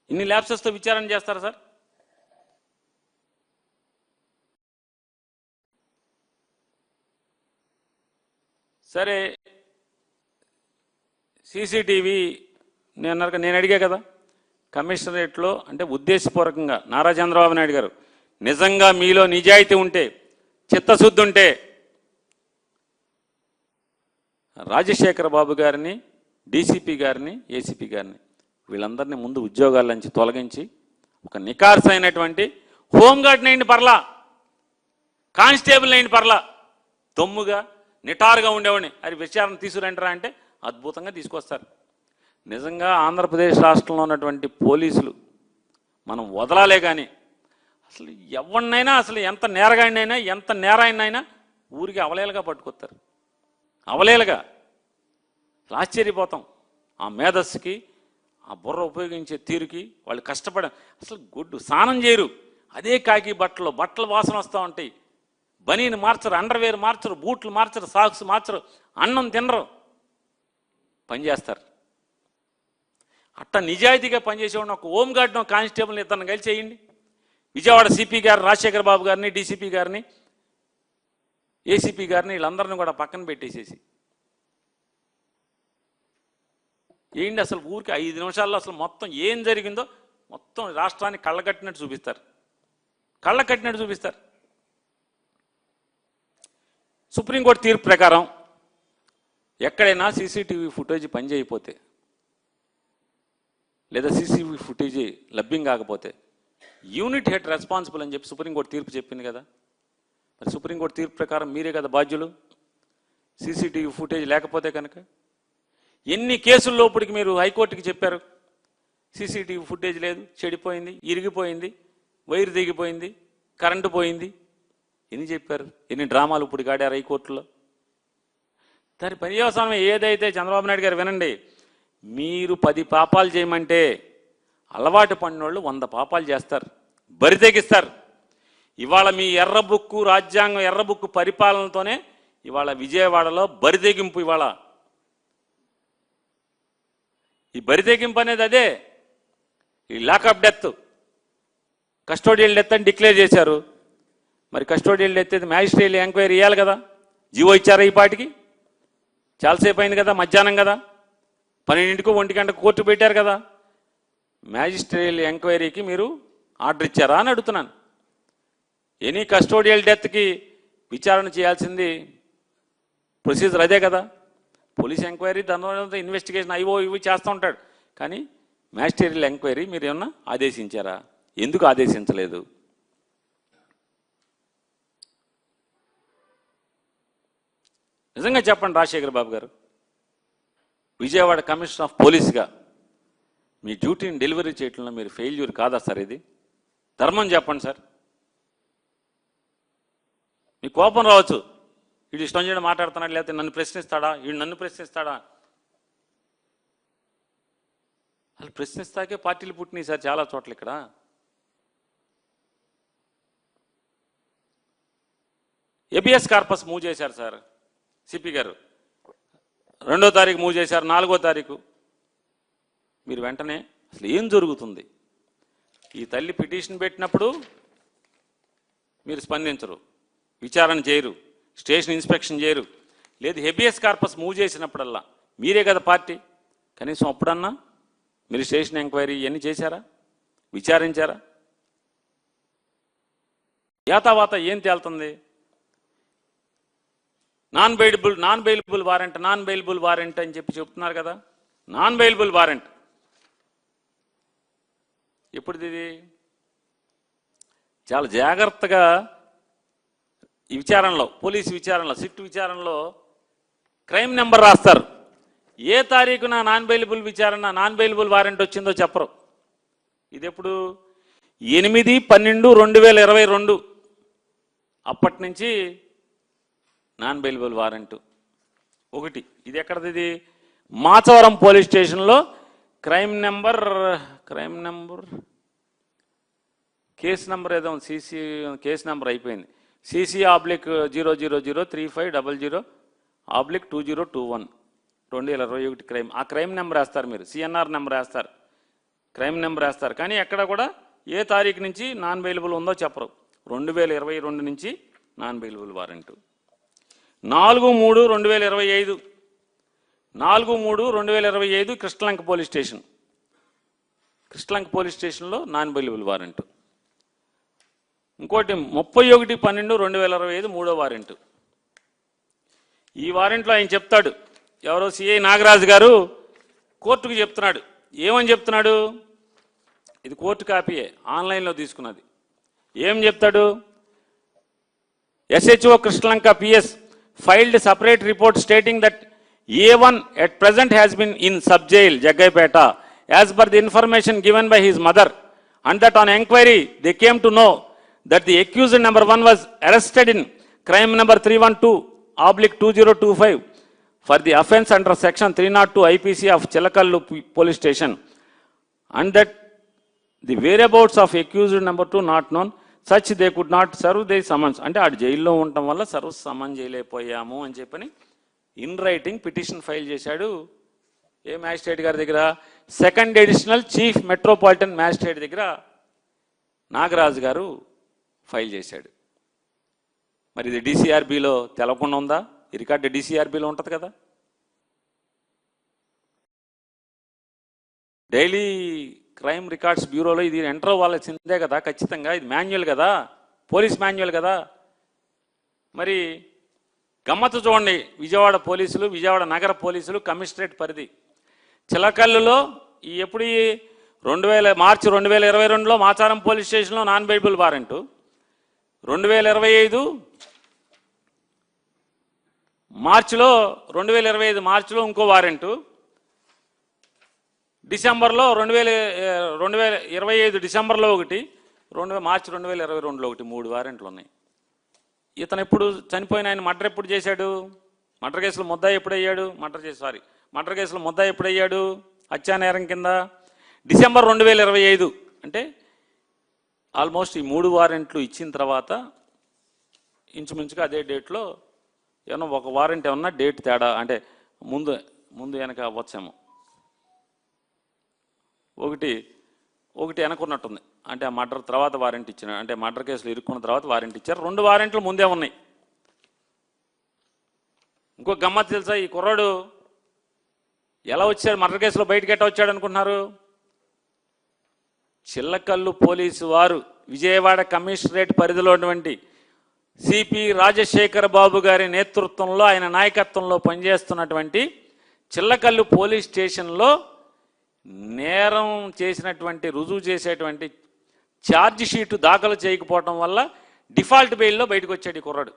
ఇన్ని ల్యాబ్సెస్తో విచారణ చేస్తారా సార్? సరే, సీసీటీవీ నేను అడిగా కదా, కమిషనరేట్లో అంటే ఉద్దేశపూర్వకంగా నారా చంద్రబాబు నాయుడు గారు నిజంగా మీలో నిజాయితీ ఉంటే, చిత్తశుద్ధి ఉంటే రాజశేఖర్ బాబు గారిని, డీసీపీ గారిని, ఏసీపీ గారిని వీళ్ళందరినీ ముందు ఉద్యోగాల నుంచి తొలగించి ఒక నికార్స్ అయినటువంటి హోంగార్డ్ నైండి పర్లా, కానిస్టేబుల్ నైండి పర్లా, దొమ్ముగా నిటారుగా ఉండేవాడిని అది విచారణ తీసుకురంటారా అంటే అద్భుతంగా తీసుకొస్తారు. నిజంగా ఆంధ్రప్రదేశ్ రాష్ట్రంలో ఉన్నటువంటి పోలీసులు మనం వదలాలే కానీ అసలు ఎవరినైనా, అసలు ఎంత నేరగాడినైనా, ఎంత నేరాయనైనా ఊరికి అవలేలుగా పట్టుకొస్తారు. అవలేలుగా ఆశ్చర్యపోతాం. ఆ మేధస్సుకి, ఆ బుర్ర ఉపయోగించే తీరుకి వాళ్ళు కష్టపడ అసలు గుడ్డు స్నానం చేయరు, అదే కాకి బట్టలు వాసన వస్తూ ఉంటాయి. బనీని మార్చరు, అండర్వేర్ మార్చరు, బూట్లు మార్చరు, సాక్స్ మార్చరు, అన్నం తినరు, పనిచేస్తారు. అట్ట నిజాయితీగా పనిచేసేవాడిని ఒక హోంగార్డ్ను, కానిస్టేబుల్ని ఇద్దరిని కలిసి చేయండి. విజయవాడ సిపి గారు రాజశేఖర్ బాబు గారిని, డీసీపీ గారిని, ఏసీపీ గారిని వీళ్ళందరినీ కూడా పక్కన పెట్టేసేసి ఏంటి అసలు ఊరికి 5 నిమిషాల్లో అసలు మొత్తం ఏం జరిగిందో మొత్తం రాష్ట్రాన్ని కళ్ళకట్టినట్టు చూపిస్తారు. సుప్రీంకోర్టు తీర్పు ప్రకారం ఎక్కడైనా సీసీటీవీ ఫుటేజ్ పనిచేయకపోతే లేదా సీసీటీవీ ఫుటేజ్ లభ్యం కాకపోతే యూనిట్ హెడ్ రెస్పాన్సిబుల్ అని చెప్పి సుప్రీంకోర్టు తీర్పు చెప్పింది కదా. మరి సుప్రీంకోర్టు తీర్పు ప్రకారం మీరే కదా బాధ్యులు. సీసీటీవీ ఫుటేజ్ లేకపోతే కనుక ఎన్ని కేసుల్లో ఇప్పటికి మీరు హైకోర్టుకి చెప్పారు సీసీటీవీ ఫుటేజ్ లేదు, చెడిపోయింది, ఇరిగిపోయింది, వైరు దిగిపోయింది, కరెంటు పోయింది, ఎన్ని చెప్పారు? ఎన్ని డ్రామాలు ఇప్పుడు ఆడారు హైకోర్టులో. దాని పర్యవసానం ఏదైతే చంద్రబాబు నాయుడు గారు వినండి, మీరు 10 పాపాలు చేయమంటే అలవాటు పడిన వాళ్ళు 100 పాపాలు చేస్తారు, బరితెగిస్తారు. ఇవాళ మీ ఎర్రబుక్కు రాజ్యాంగం, ఎర్రబుక్కు పరిపాలనతోనే ఇవాళ విజయవాడలో బరితెగింపు. ఇవాళ ఈ బరితెగింపు అనేది అదే. ఈ లాకప్ డెత్, కస్టోడియల్ డెత్ అని డిక్లేర్ చేశారు. మరి కస్టోడియల్ డెత్ అయితే మ్యాజిస్ట్రేట్ ఎంక్వైరీ ఇవ్వాలి కదా. జీవో ఇచ్చారా ఈ పాటికి? చాలాసేపు అయింది కదా, మధ్యాహ్నం కదా, 12ంటికో 1 గంటకు కోర్టు పెట్టారు కదా. మ్యాజిస్ట్రేట్ ఎంక్వైరీకి మీరు ఆర్డర్ ఇచ్చారా అని అడుగుతున్నాను. ఎనీ కస్టోడియల్ డెత్కి విచారణ చేయాల్సింది ప్రొసీజర్ అదే కదా. పోలీస్ ఎంక్వైరీ, దాని ఇన్వెస్టిగేషన్ ఇవి చేస్తూ ఉంటాడు. కానీ మ్యాజిస్ట్రేట్ ఎంక్వైరీ మీరు ఏమన్నా ఆదేశించారా? ఎందుకు ఆదేశించలేదు? నిజంగా చెప్పండి రాజశేఖర్ బాబు గారు, విజయవాడ కమిషనర్ ఆఫ్ పోలీస్గా మీ డ్యూటీని డెలివరీ చేయడంలో మీరు ఫెయిల్యూర్ కాదా సార్? ఇది ధర్మం చెప్పండి సార్. మీ కోపం రావచ్చు, వీడు ఇష్టం చేయడం మాట్లాడుతున్నాడు, లేకపోతే నన్ను ప్రశ్నిస్తాడా, వీడు నన్ను ప్రశ్నిస్తాడా. వాళ్ళు ప్రశ్నిస్తాకే పార్టీలు పుట్టినాయి సార్ చాలా చోట్ల. ఇక్కడ ఏబిఎస్ కార్పస్ మూవ్ చేశారు సార్ సిపి గారు, 2వ తారీఖు మూవ్ చేశారు, 4వ తారీఖు. మీరు వెంటనే అసలు ఏం జరుగుతుంది? ఈ తల్లి పిటిషన్ పెట్టినప్పుడు మీరు స్పందించరు, విచారణ చేయరు, స్టేషన్ ఇన్స్పెక్షన్ చేయరు. లేదు హెబియస్ కార్పస్ మూవ్ చేసినప్పుడల్లా మీరే కదా పార్టీ, కనీసం అప్పుడన్నా మీరు స్టేషన్ ఎంక్వైరీ ఇవన్నీ చేశారా, విచారించారా? యాతావాత ఏం తేలుతుంది? నాన్ బెయిలబుల్ వారెంట్ అని చెప్పి చెప్తున్నారు కదా. నాన్ బెయిలబుల్ వారెంట్ ఎప్పుడుది? ఇది చాలా జాగ్రత్తగా ఈ విచారణలో, పోలీసు విచారణలో, సిట్ విచారణలో క్రైమ్ నెంబర్ రాస్తారు. ఏ తారీఖున నాన్ బెయిలబుల్ వారెంట్ వచ్చిందో చెప్పరు. ఇది ఎప్పుడు? 8/12/2022. అప్పటి నుంచి నాన్ బెయిలబుల్ వారెంట్ ఒకటి. ఇది ఎక్కడది? ఇది మాచవరం పోలీస్ స్టేషన్లో క్రైమ్ నెంబర్ కేసు నెంబర్ ఏదో సిసి కేసు నెంబర్ అయిపోయింది. CC/0003500/2021 2021 crime. ఆ క్రైమ్ నెంబర్ వేస్తారు మీరు, సిఎన్ఆర్ నెంబర్ వేస్తారు, క్రైమ్ నెంబర్ వేస్తారు. కానీ ఎక్కడ కూడా ఏ తారీఖు నుంచి నాన్ బెయిలబుల్ ఉందో చెప్పరు. 2022 నుంచి non bailable warrant. 4/3/2025 4/3/2025 Krishnalanka police స్టేషన్లో నాన్ బెయిలబుల్ వారెంట్. ఇంకోటి 31/12/2025 3వ వారెంట్. ఈ వారెంట్లో ఆయన చెప్తాడు, ఎవరో సిఐ నాగరాజు గారు కోర్టుకు చెప్తున్నాడు. ఏమని చెప్తున్నాడు? ఇది కోర్టు కాపీయే, ఆన్లైన్లో తీసుకున్నది. ఏం చెప్తాడు? SHO Krishnalanka PS filed separate report stating that A1 at present has been in sub jail Jaggaipeta as per the information given by his mother, and that on enquiry they came to know that the accused number 1 was arrested in crime number 312/2025 for the offence under section 302 IPC of Chilakallu police station, and that the whereabouts of accused number 2 not known, such they could not serve their summons. అంటే ఆడు జైల్లో ఉండటం వల్ల సర్వ్ సమన్ చేయలేకపోయాము అని చెప్పని ఇన్ రైటింగ్ పిటిషన్ ఫైల్ చేశాడు. ఏ మ్యాజిస్ట్రేట్ గారి దగ్గర? 2nd additional chief metropolitan magistrate దగ్గర నాగరాజు గారు ఫైల్ చేశాడు. మరి ఇది DCRBలో తెలవకుండా ఉందా? ఈ రికార్డు DCRBలో ఉంటుంది కదా. డైలీ క్రైమ్ రికార్డ్స్ బ్యూరోలో ఇది ఎంటర్ అవ్వాల్సిందే కదా ఖచ్చితంగా. ఇది మాన్యువల్ కదా, పోలీస్ మాన్యువల్ కదా. మరి గమ్మత్తు చూడండి, విజయవాడ నగర పోలీసులు కమిషనరేట్ పరిధి చిలకల్లులో ఎప్పుడు మార్చి 2022లో మాచారం పోలీస్ స్టేషన్లో నాన్ బెయిలబుల్ వారెంటు, 2025 మార్చిలో ఇంకో వారెంటు, డిసెంబర్లో 2025 డిసెంబర్లో ఒకటి, మార్చి 2022లో ఒకటి, 3 వారెంట్లు ఉన్నాయి. ఇతను ఎప్పుడు చనిపోయిన ఆయన మర్డర్ ఎప్పుడు చేశాడు? మర్డర్ కేసులో ముద్దాయి ఎప్పుడయ్యాడు? మర్డర్ కేసులో ముద్దాయి ఎప్పుడయ్యాడు? హత్యానేరం కింద డిసెంబర్ 2025. అంటే ఆల్మోస్ట్ ఈ 3 వారెంట్లు ఇచ్చిన తర్వాత ఇంచుమించుగా అదే డేట్లో ఏమన్నా ఒక వారెంట్ ఏమన్నా డేట్ తేడా, అంటే ముందు వెనక అవ్వచ్చేమో. ఒకటి వెనకున్నట్టుంది. అంటే ఆ మర్డర్ తర్వాత వారెంట్ ఇచ్చిన, అంటే మర్డర్ కేసులు ఇరుక్కున్న తర్వాత వారెంట్ ఇచ్చారు. 2 వారెంట్లు ముందే ఉన్నాయి. ఇంకో గమ్మత్తు తెలుసా? ఈ కుర్రాడు ఎలా వచ్చాడు మర్డర్ కేసులో, బయటకు ఎట్లా వచ్చాడు అనుకుంటున్నారు? చిల్లకల్లు పోలీసు వారు విజయవాడ కమిషనరేట్ పరిధిలో ఉన్నటువంటి సిపి రాజశేఖర్ బాబు గారి నేతృత్వంలో, ఆయన నాయకత్వంలో పనిచేస్తున్నటువంటి చిల్లకల్లు పోలీస్ స్టేషన్లో నేరం చేసినటువంటి రుజువు చేసేటువంటి ఛార్జ్ షీటు దాఖలు చేయకపోవటం వల్ల డిఫాల్ట్ బెయిల్లో బయటకు వచ్చాడు ఈ కుర్రాడు.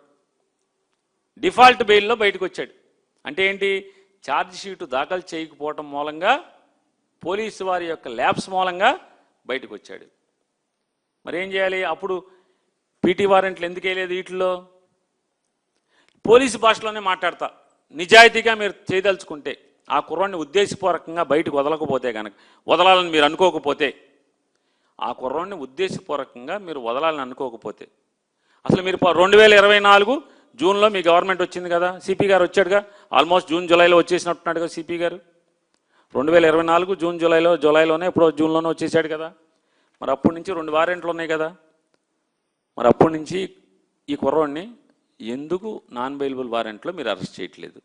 డిఫాల్ట్ బెయిల్లో బయటకు వచ్చాడు. అంటే ఏంటి? ఛార్జ్ షీటు దాఖలు చేయకపోవటం మూలంగా, పోలీసు వారి యొక్క ల్యాబ్స్ మూలంగా బయటకు వచ్చాడు. మరి ఏం చేయాలి? అప్పుడు పీటీ వారెంట్లు ఎందుకు వేయలేదు? వీటిల్లో పోలీసు భాషలోనే మాట్లాడతా. నిజాయితీగా మీరు చేయదలుచుకుంటే, ఆ కుర్రాన్ని ఉద్దేశపూర్వకంగా బయటకు వదలకపోతే కనుక, వదలాలని మీరు అనుకోకపోతే, ఆ కుర్రాన్ని ఉద్దేశపూర్వకంగా మీరు వదలాలని అనుకోకపోతే, అసలు మీరు 2024 జూన్లో మీ గవర్నమెంట్ వచ్చింది కదా, సిపి గారు వచ్చాడుగా, ఆల్మోస్ట్ జూన్ జూలైలో వచ్చేసినట్టున్నాడుగా సిపి గారు. 2024 జూన్ జూలైలోనే ఎప్పుడో జూన్లోనే వచ్చేసాడు కదా. మరి అప్పటి నుంచి 2 వారెంట్లు ఉన్నాయి కదా. మరి అప్పటి నుంచి ఈ కుర్రోడిని ఎందుకు నాన్ బెయిలబుల్ వారెంట్లో మీరు అరెస్ట్ చేయట్లేదు?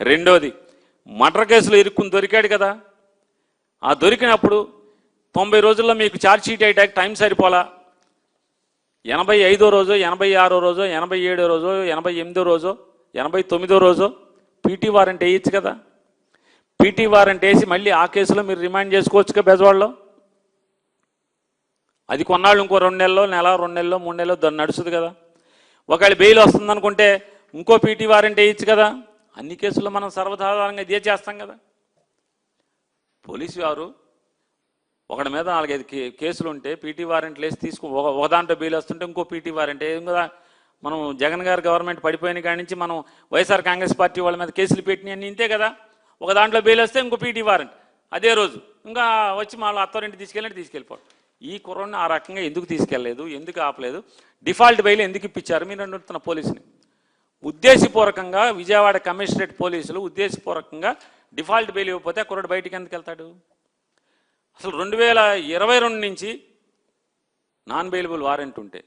రెండోది, మర్డర్ కేసులో ఇరుక్కుని దొరికాడు కదా. ఆ దొరికినప్పుడు 90 రోజుల్లో మీకు ఛార్జ్ షీట్ అయ్యాక టైం సరిపోలా. 85వ రోజు, 86వ రోజు, 87వ రోజు, 88వ రోజు, 89వ రోజు పీటీ వారెంట్ వేయచ్చు కదా. పీటీ వారెంట్ వేసి మళ్ళీ ఆ కేసులో మీరు రిమాండ్ చేసుకోవచ్చుగా బెజవాడలో. అది కొన్నాళ్ళు ఇంకో 2 నెలల్లో, నెల 2 నెలల్లో, 3 నెలల్లో దాన్ని నడుస్తుంది కదా. ఒకవేళ బెయిల్ వస్తుందనుకుంటే ఇంకో పీటీ వారెంట్ వేయచ్చు కదా. అన్ని కేసుల్లో మనం సర్వసాధారణంగా ఇదే చేస్తాం కదా. పోలీసు వారు ఒకటి మీద 4-5 కేసులు ఉంటే పీటీ వారెంట్లు వేసి ఒక దాంట్లో బెయిల్ వస్తుంటే ఇంకో పీటీ వారెంట్ ఏం కదా. మనం జగన్ గారు గవర్నమెంట్ పడిపోయిన కాడి నుంచి మనం వైఎస్ఆర్ కాంగ్రెస్ పార్టీ వాళ్ళ మీద కేసులు పెట్టినవి అన్నీ ఇంతే కదా. ఒక దాంట్లో బెయిల్ వస్తే ఇంకో పీటీ వారెంట్ అదే రోజు ఇంకా వచ్చి మళ్ళీ అత్తారింటికి తీసుకెళ్ళిపోవడం. ఈ కుర్రాన్ని ఆ రకంగా ఎందుకు తీసుకెళ్ళలేదు? ఎందుకు ఆపలేదు? డిఫాల్ట్ బెయిల్ ఎందుకు ఇప్పించారు మీరు అడుగుతున్న పోలీసుని? ఉద్దేశపూర్వకంగా విజయవాడ కమిషనరేట్ పోలీసులు ఉద్దేశపూర్వకంగా డిఫాల్ట్ బెయిల్ ఇవ్వకపోతే ఆ కుర్రాడు బయటికి ఎందుకు వెళ్తాడు? అసలు 2022 నుంచి నాన్ బెయిలబుల్ వారెంట్ ఉంటే,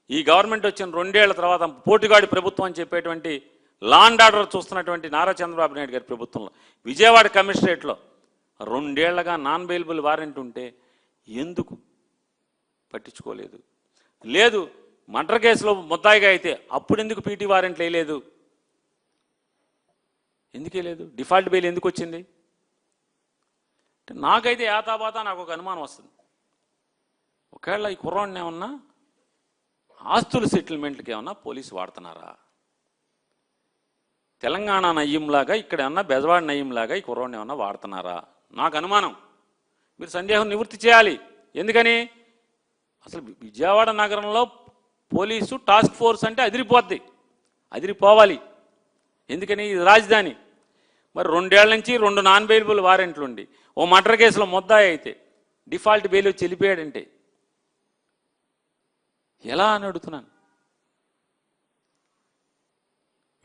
ఈ గవర్నమెంట్ వచ్చిన 2 ఏళ్ల తర్వాత పోటుగాడి ప్రభుత్వం అని చెప్పేటువంటి లా అండ్ ఆర్డర్ చూస్తున్నటువంటి నారా చంద్రబాబు నాయుడు గారి ప్రభుత్వంలో విజయవాడ కమిషనరేట్లో 2 ఏళ్లగా నాన్ బెయిలబుల్ వారెంట్ ఉంటే ఎందుకు పట్టించుకోలేదు? లేదు, మర్డర్ కేసులో ముద్దాయిగా అయితే అప్పుడు ఎందుకు పీటీ వారెంట్లు వేయలేదు? ఎందుకే లేదు? డిఫాల్ట్ బెయిల్ ఎందుకు వచ్చింది? నాకైతే యాతాబాతా నాకు ఒక అనుమానం వస్తుంది. ఒకవేళ ఈ కుర్రాడిని ఏమన్నా ఆస్తుల సెటిల్మెంట్కి ఏమన్నా పోలీసు వాడుతున్నారా? తెలంగాణ నయ్యంలాగా ఇక్కడ ఏమన్నా బెజవాడ నయ్యంలాగా ఈ కుర్రాడిని ఏమన్నా వాడుతున్నారా? నాకు అనుమానం. మీరు సందేహం నివృత్తి చేయాలి. ఎందుకని? అసలు విజయవాడ నగరంలో పోలీసు టాస్క్ ఫోర్స్ అంటే అదిరిపోవాలి. ఎందుకని? ఇది రాజధాని. మరి 2 ఏళ్ల నుంచి 2 నాన్ బెయిలబుల్ వారెంట్లు ఉండి ఓ మర్డర్ కేసులో ముద్దాయి అయితే డిఫాల్ట్ బెయిల్ వచ్చి వెళ్ళిపోయాడంటే ఎలా అని అడుగుతున్నాను.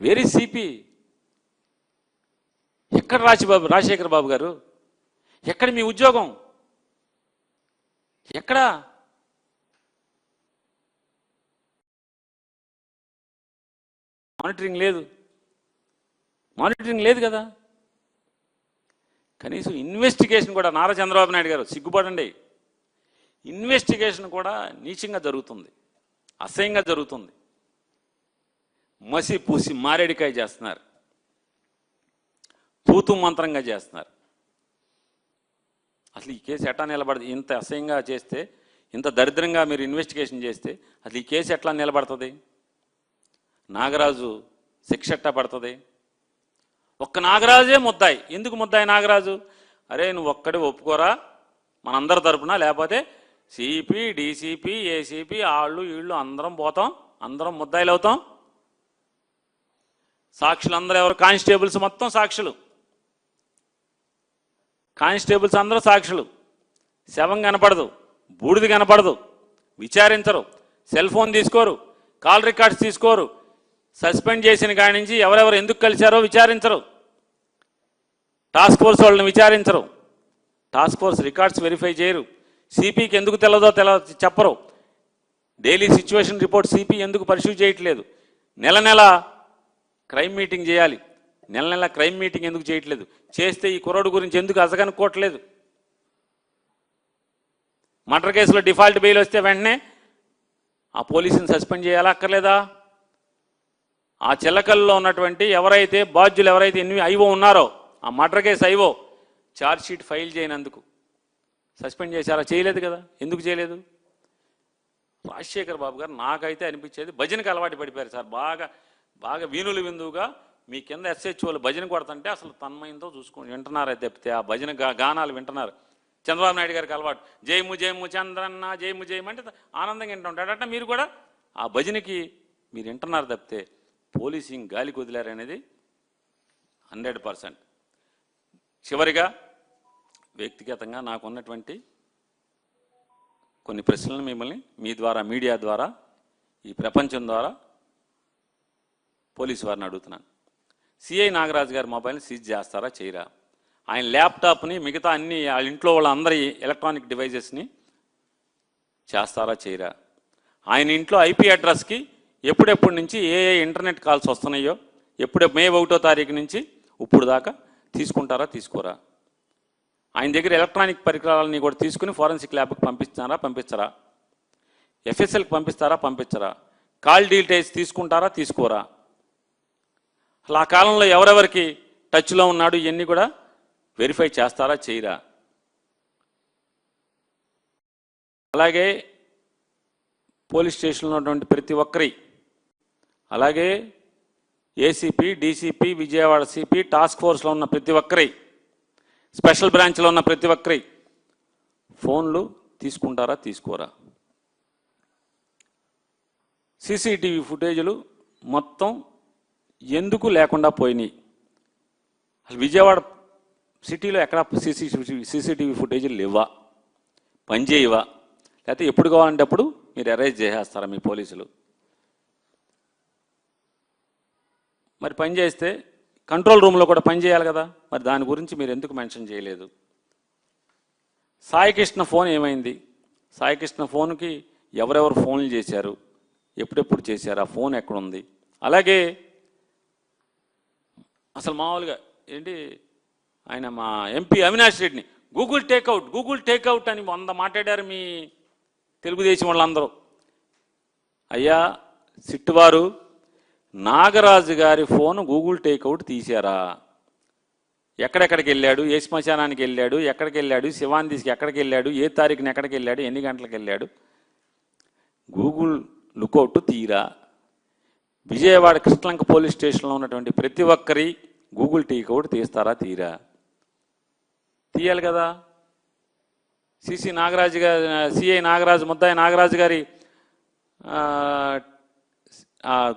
వెరీ సిపి ఎక్కడ రాజశేఖర్ బాబు గారు? ఎక్కడ మీ ఉద్యోగం? ఎక్కడా? మానిటరింగ్ లేదు కదా. కనీసం ఇన్వెస్టిగేషన్ కూడా నారా చంద్రబాబు నాయుడు గారు సిగ్గుపడండి. ఇన్వెస్టిగేషన్ కూడా నీచంగా జరుగుతుంది, అసహ్యంగా జరుగుతుంది. మసి పూసి మారేడికాయ చేస్తున్నారు, తూతు మంత్రంగా చేస్తున్నారు. అసలు ఈ కేసు ఎట్లా నిలబడదు? ఇంత అసహ్యంగా చేస్తే, ఇంత దరిద్రంగా మీరు ఇన్వెస్టిగేషన్ చేస్తే అసలు ఈ కేసు ఎట్లా నిలబడుతుంది? నాగరాజు శిక్ష ఎట్టా పడుతుంది? ఒక్క నాగరాజే ముద్దాయి. ఎందుకు ముద్దాయి నాగరాజు? అరే నువ్వు ఒక్కడే ఒప్పుకోరా మనందరి తరపున, లేకపోతే సిపి, డీసీపీ, ఏసీపీ వాళ్ళు వీళ్ళు అందరం పోతాం, అందరం ముద్దాయిలు అవుతాం. సాక్షులు అందరూ ఎవరు? కానిస్టేబుల్స్ మొత్తం సాక్షులు. కానిస్టేబుల్స్ అందరూ సాక్షులు. శవం కనపడదు, బూడిది కనపడదు, విచారించరు, సెల్ ఫోన్ తీసుకోరు, కాల్ రికార్డ్స్ తీసుకోరు. సస్పెండ్ చేసిన కాడి నుంచి ఎవరెవరు ఎందుకు కలిశారో విచారించరు. టాస్క్ ఫోర్స్ వాళ్ళని విచారించరు. టాస్క్ ఫోర్స్ రికార్డ్స్ వెరిఫై చేయరు. సిపికి ఎందుకు చెప్పరు. డైలీ సిచ్యువేషన్ రిపోర్ట్ సిపి ఎందుకు పరిశీలి చేయట్లేదు? నెల క్రైమ్ మీటింగ్ చేయాలి. నెల క్రైమ్ మీటింగ్ ఎందుకు చేయట్లేదు? చేస్తే ఈ కుర్రాడు గురించి ఎందుకు అసగనుకోవట్లేదు? మర్డర్ కేసులో డిఫాల్ట్ బెయిల్ వస్తే వెంటనే ఆ పోలీసుని సస్పెండ్ చేయాలా అక్కర్లేదా? ఆ చిల్లకల్లో ఉన్నటువంటి ఎవరైతే బాధ్యులు ఎవరైతే ఐఓ ఉన్నారో, ఆ murder case IO charge sheet file చేయనందుకు సస్పెండ్ చేశారా? చేయలేదు కదా. ఎందుకు చేయలేదు? రాజశేఖర్ బాబు గారు నాకైతే అనిపించేది భజనకు అలవాటు పడిపోయారు సార్. బాగా బాగా వీణులు విందువుగా మీ కింద ఎస్హెచ్ఓలు భజన కొడుతుంటే అసలు తన్మయంతో చూసుకుని వింటున్నారే తప్పితే ఆ భజన గానాలు వింటున్నారు. చంద్రబాబు నాయుడు గారికి అలవాటు, జయము జయము చంద్రన్న జయము జయము అంటే ఆనందంగా వింటుంటాడు. అంటే మీరు కూడా ఆ భజనకి మీరు వింటున్నారు తప్పితే పోలీసింగ్ గాలికి వదిలారనేది 100%. చివరిగా వ్యక్తిగతంగా నాకున్నటువంటి కొన్ని ప్రశ్నలను మిమ్మల్ని మీ ద్వారా, మీడియా ద్వారా, ఈ ప్రపంచం ద్వారా పోలీసు వారిని అడుగుతున్నాను. సిఐ నాగరాజు గారి మొబైల్ని సీజ్ చేస్తారా చేయరా? ఆయన ల్యాప్టాప్ని, మిగతా అన్ని వాళ్ళ ఇంట్లో వాళ్ళందరి ఎలక్ట్రానిక్ డివైజెస్ని చేస్తారా చేయరా? ఆయన ఇంట్లో ఐపీ అడ్రస్కి ఎప్పుడెప్పటి నుంచి ఏ ఇంటర్నెట్ కాల్స్ వస్తున్నాయో మే 1వ తారీఖు నుంచి ఇప్పుడు దాకా తీసుకుంటారా తీసుకోరా? ఆయన దగ్గర ఎలక్ట్రానిక్ పరికరాలని కూడా తీసుకుని ఫోరెన్సిక్ ల్యాబ్కి పంపించరా? ఎఫ్ఎస్ఎల్కి పంపిస్తారా? కాల్ డీటెయిల్స్ తీసుకుంటారా తీసుకోరా? అసలు ఆ కాలంలో ఎవరెవరికి టచ్లో ఉన్నాడు ఇవన్నీ కూడా వెరిఫై చేస్తారా చేయరా? అలాగే పోలీస్ స్టేషన్లో ఉన్నటువంటి ప్రతి ఒక్కరి, అలాగే ACP, DCP, Vijayawada CP, task ఫోర్స్లో ఉన్న ప్రతి ఒక్కరి, స్పెషల్ బ్రాంచ్లో ఉన్న ప్రతి ఒక్కరి ఫోన్లు తీసుకుంటారా తీసుకోరా? సీసీటీవీ ఫుటేజీలు మొత్తం ఎందుకు లేకుండా పోయినాయి? అసలు విజయవాడ సిటీలో ఎక్కడ సీసీటీవీ ఫుటేజీలు లేవా? పనిచేయవా? లేకపోతే ఎప్పుడు కావాలంటే అప్పుడు మీరు అరెస్ట్ చేసేస్తారా మీ పోలీసులు? మరి పని చేస్తే కంట్రోల్ రూమ్లో కూడా పని చేయాలి కదా, మరి దాని గురించి మీరు ఎందుకు మెన్షన్ చేయలేదు? సాయికృష్ణ ఫోన్ ఏమైంది? సాయికృష్ణ ఫోన్కి ఎవరెవరు ఫోన్లు చేశారు, ఎప్పుడెప్పుడు చేశారు, ఆ ఫోన్ ఎక్కడుంది? అలాగే అసలు మామూలుగా ఏంటి, ఆయన మా ఎంపీ అవినాష్ రెడ్డిని గూగుల్ టేక్అవుట్ అని 100 మాట్లాడారు మీ తెలుగుదేశం వాళ్ళందరూ. అయ్యా సిట్టువారు, నాగరాజు గారి ఫోన్ గూగుల్ టేక్అవుట్ తీశారా? ఎక్కడెక్కడికి వెళ్ళాడు, ఏ శ్మశానానికి వెళ్ళాడు, ఎక్కడికి వెళ్ళాడు, శివాందీస్కి ఎక్కడికి వెళ్ళాడు, ఏ తారీఖున ఎక్కడికి వెళ్ళాడు, ఎన్ని గంటలకు వెళ్ళాడు? గూగుల్ లుకౌట్ తీరా? విజయవాడ కృష్ణలంక పోలీస్ స్టేషన్లో ఉన్నటువంటి ప్రతి ఒక్కరి గూగుల్ టేక్అవుట్ తీస్తారా తీరా? తీయాలి కదా. సిఐ నాగరాజు, ముద్దాయి నాగరాజు గారి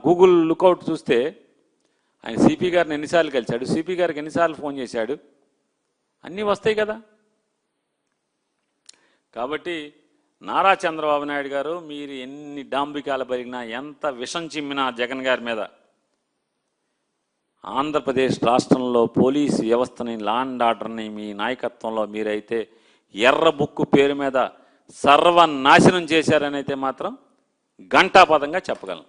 గూగుల్ లుకౌట్ చూస్తే ఆయన సిపి గారిని ఎన్నిసార్లు కలిశాడు, సిపి గారికి ఎన్నిసార్లు ఫోన్ చేశాడు, అన్నీ వస్తాయి కదా. కాబట్టి నారా చంద్రబాబు నాయుడు గారు, మీరు ఎన్ని డాంబికాలు పెరిగినా, ఎంత విషం చిమ్మినా జగన్ గారి మీద, ఆంధ్రప్రదేశ్ రాష్ట్రంలో పోలీసు వ్యవస్థని, లా అండ్ ఆర్డర్ని మీ నాయకత్వంలో మీరైతే ఎర్ర బుక్కు పేరు మీద సర్వనాశనం చేశారనైతే మాత్రం ఘంటాపదంగా చెప్పగలను.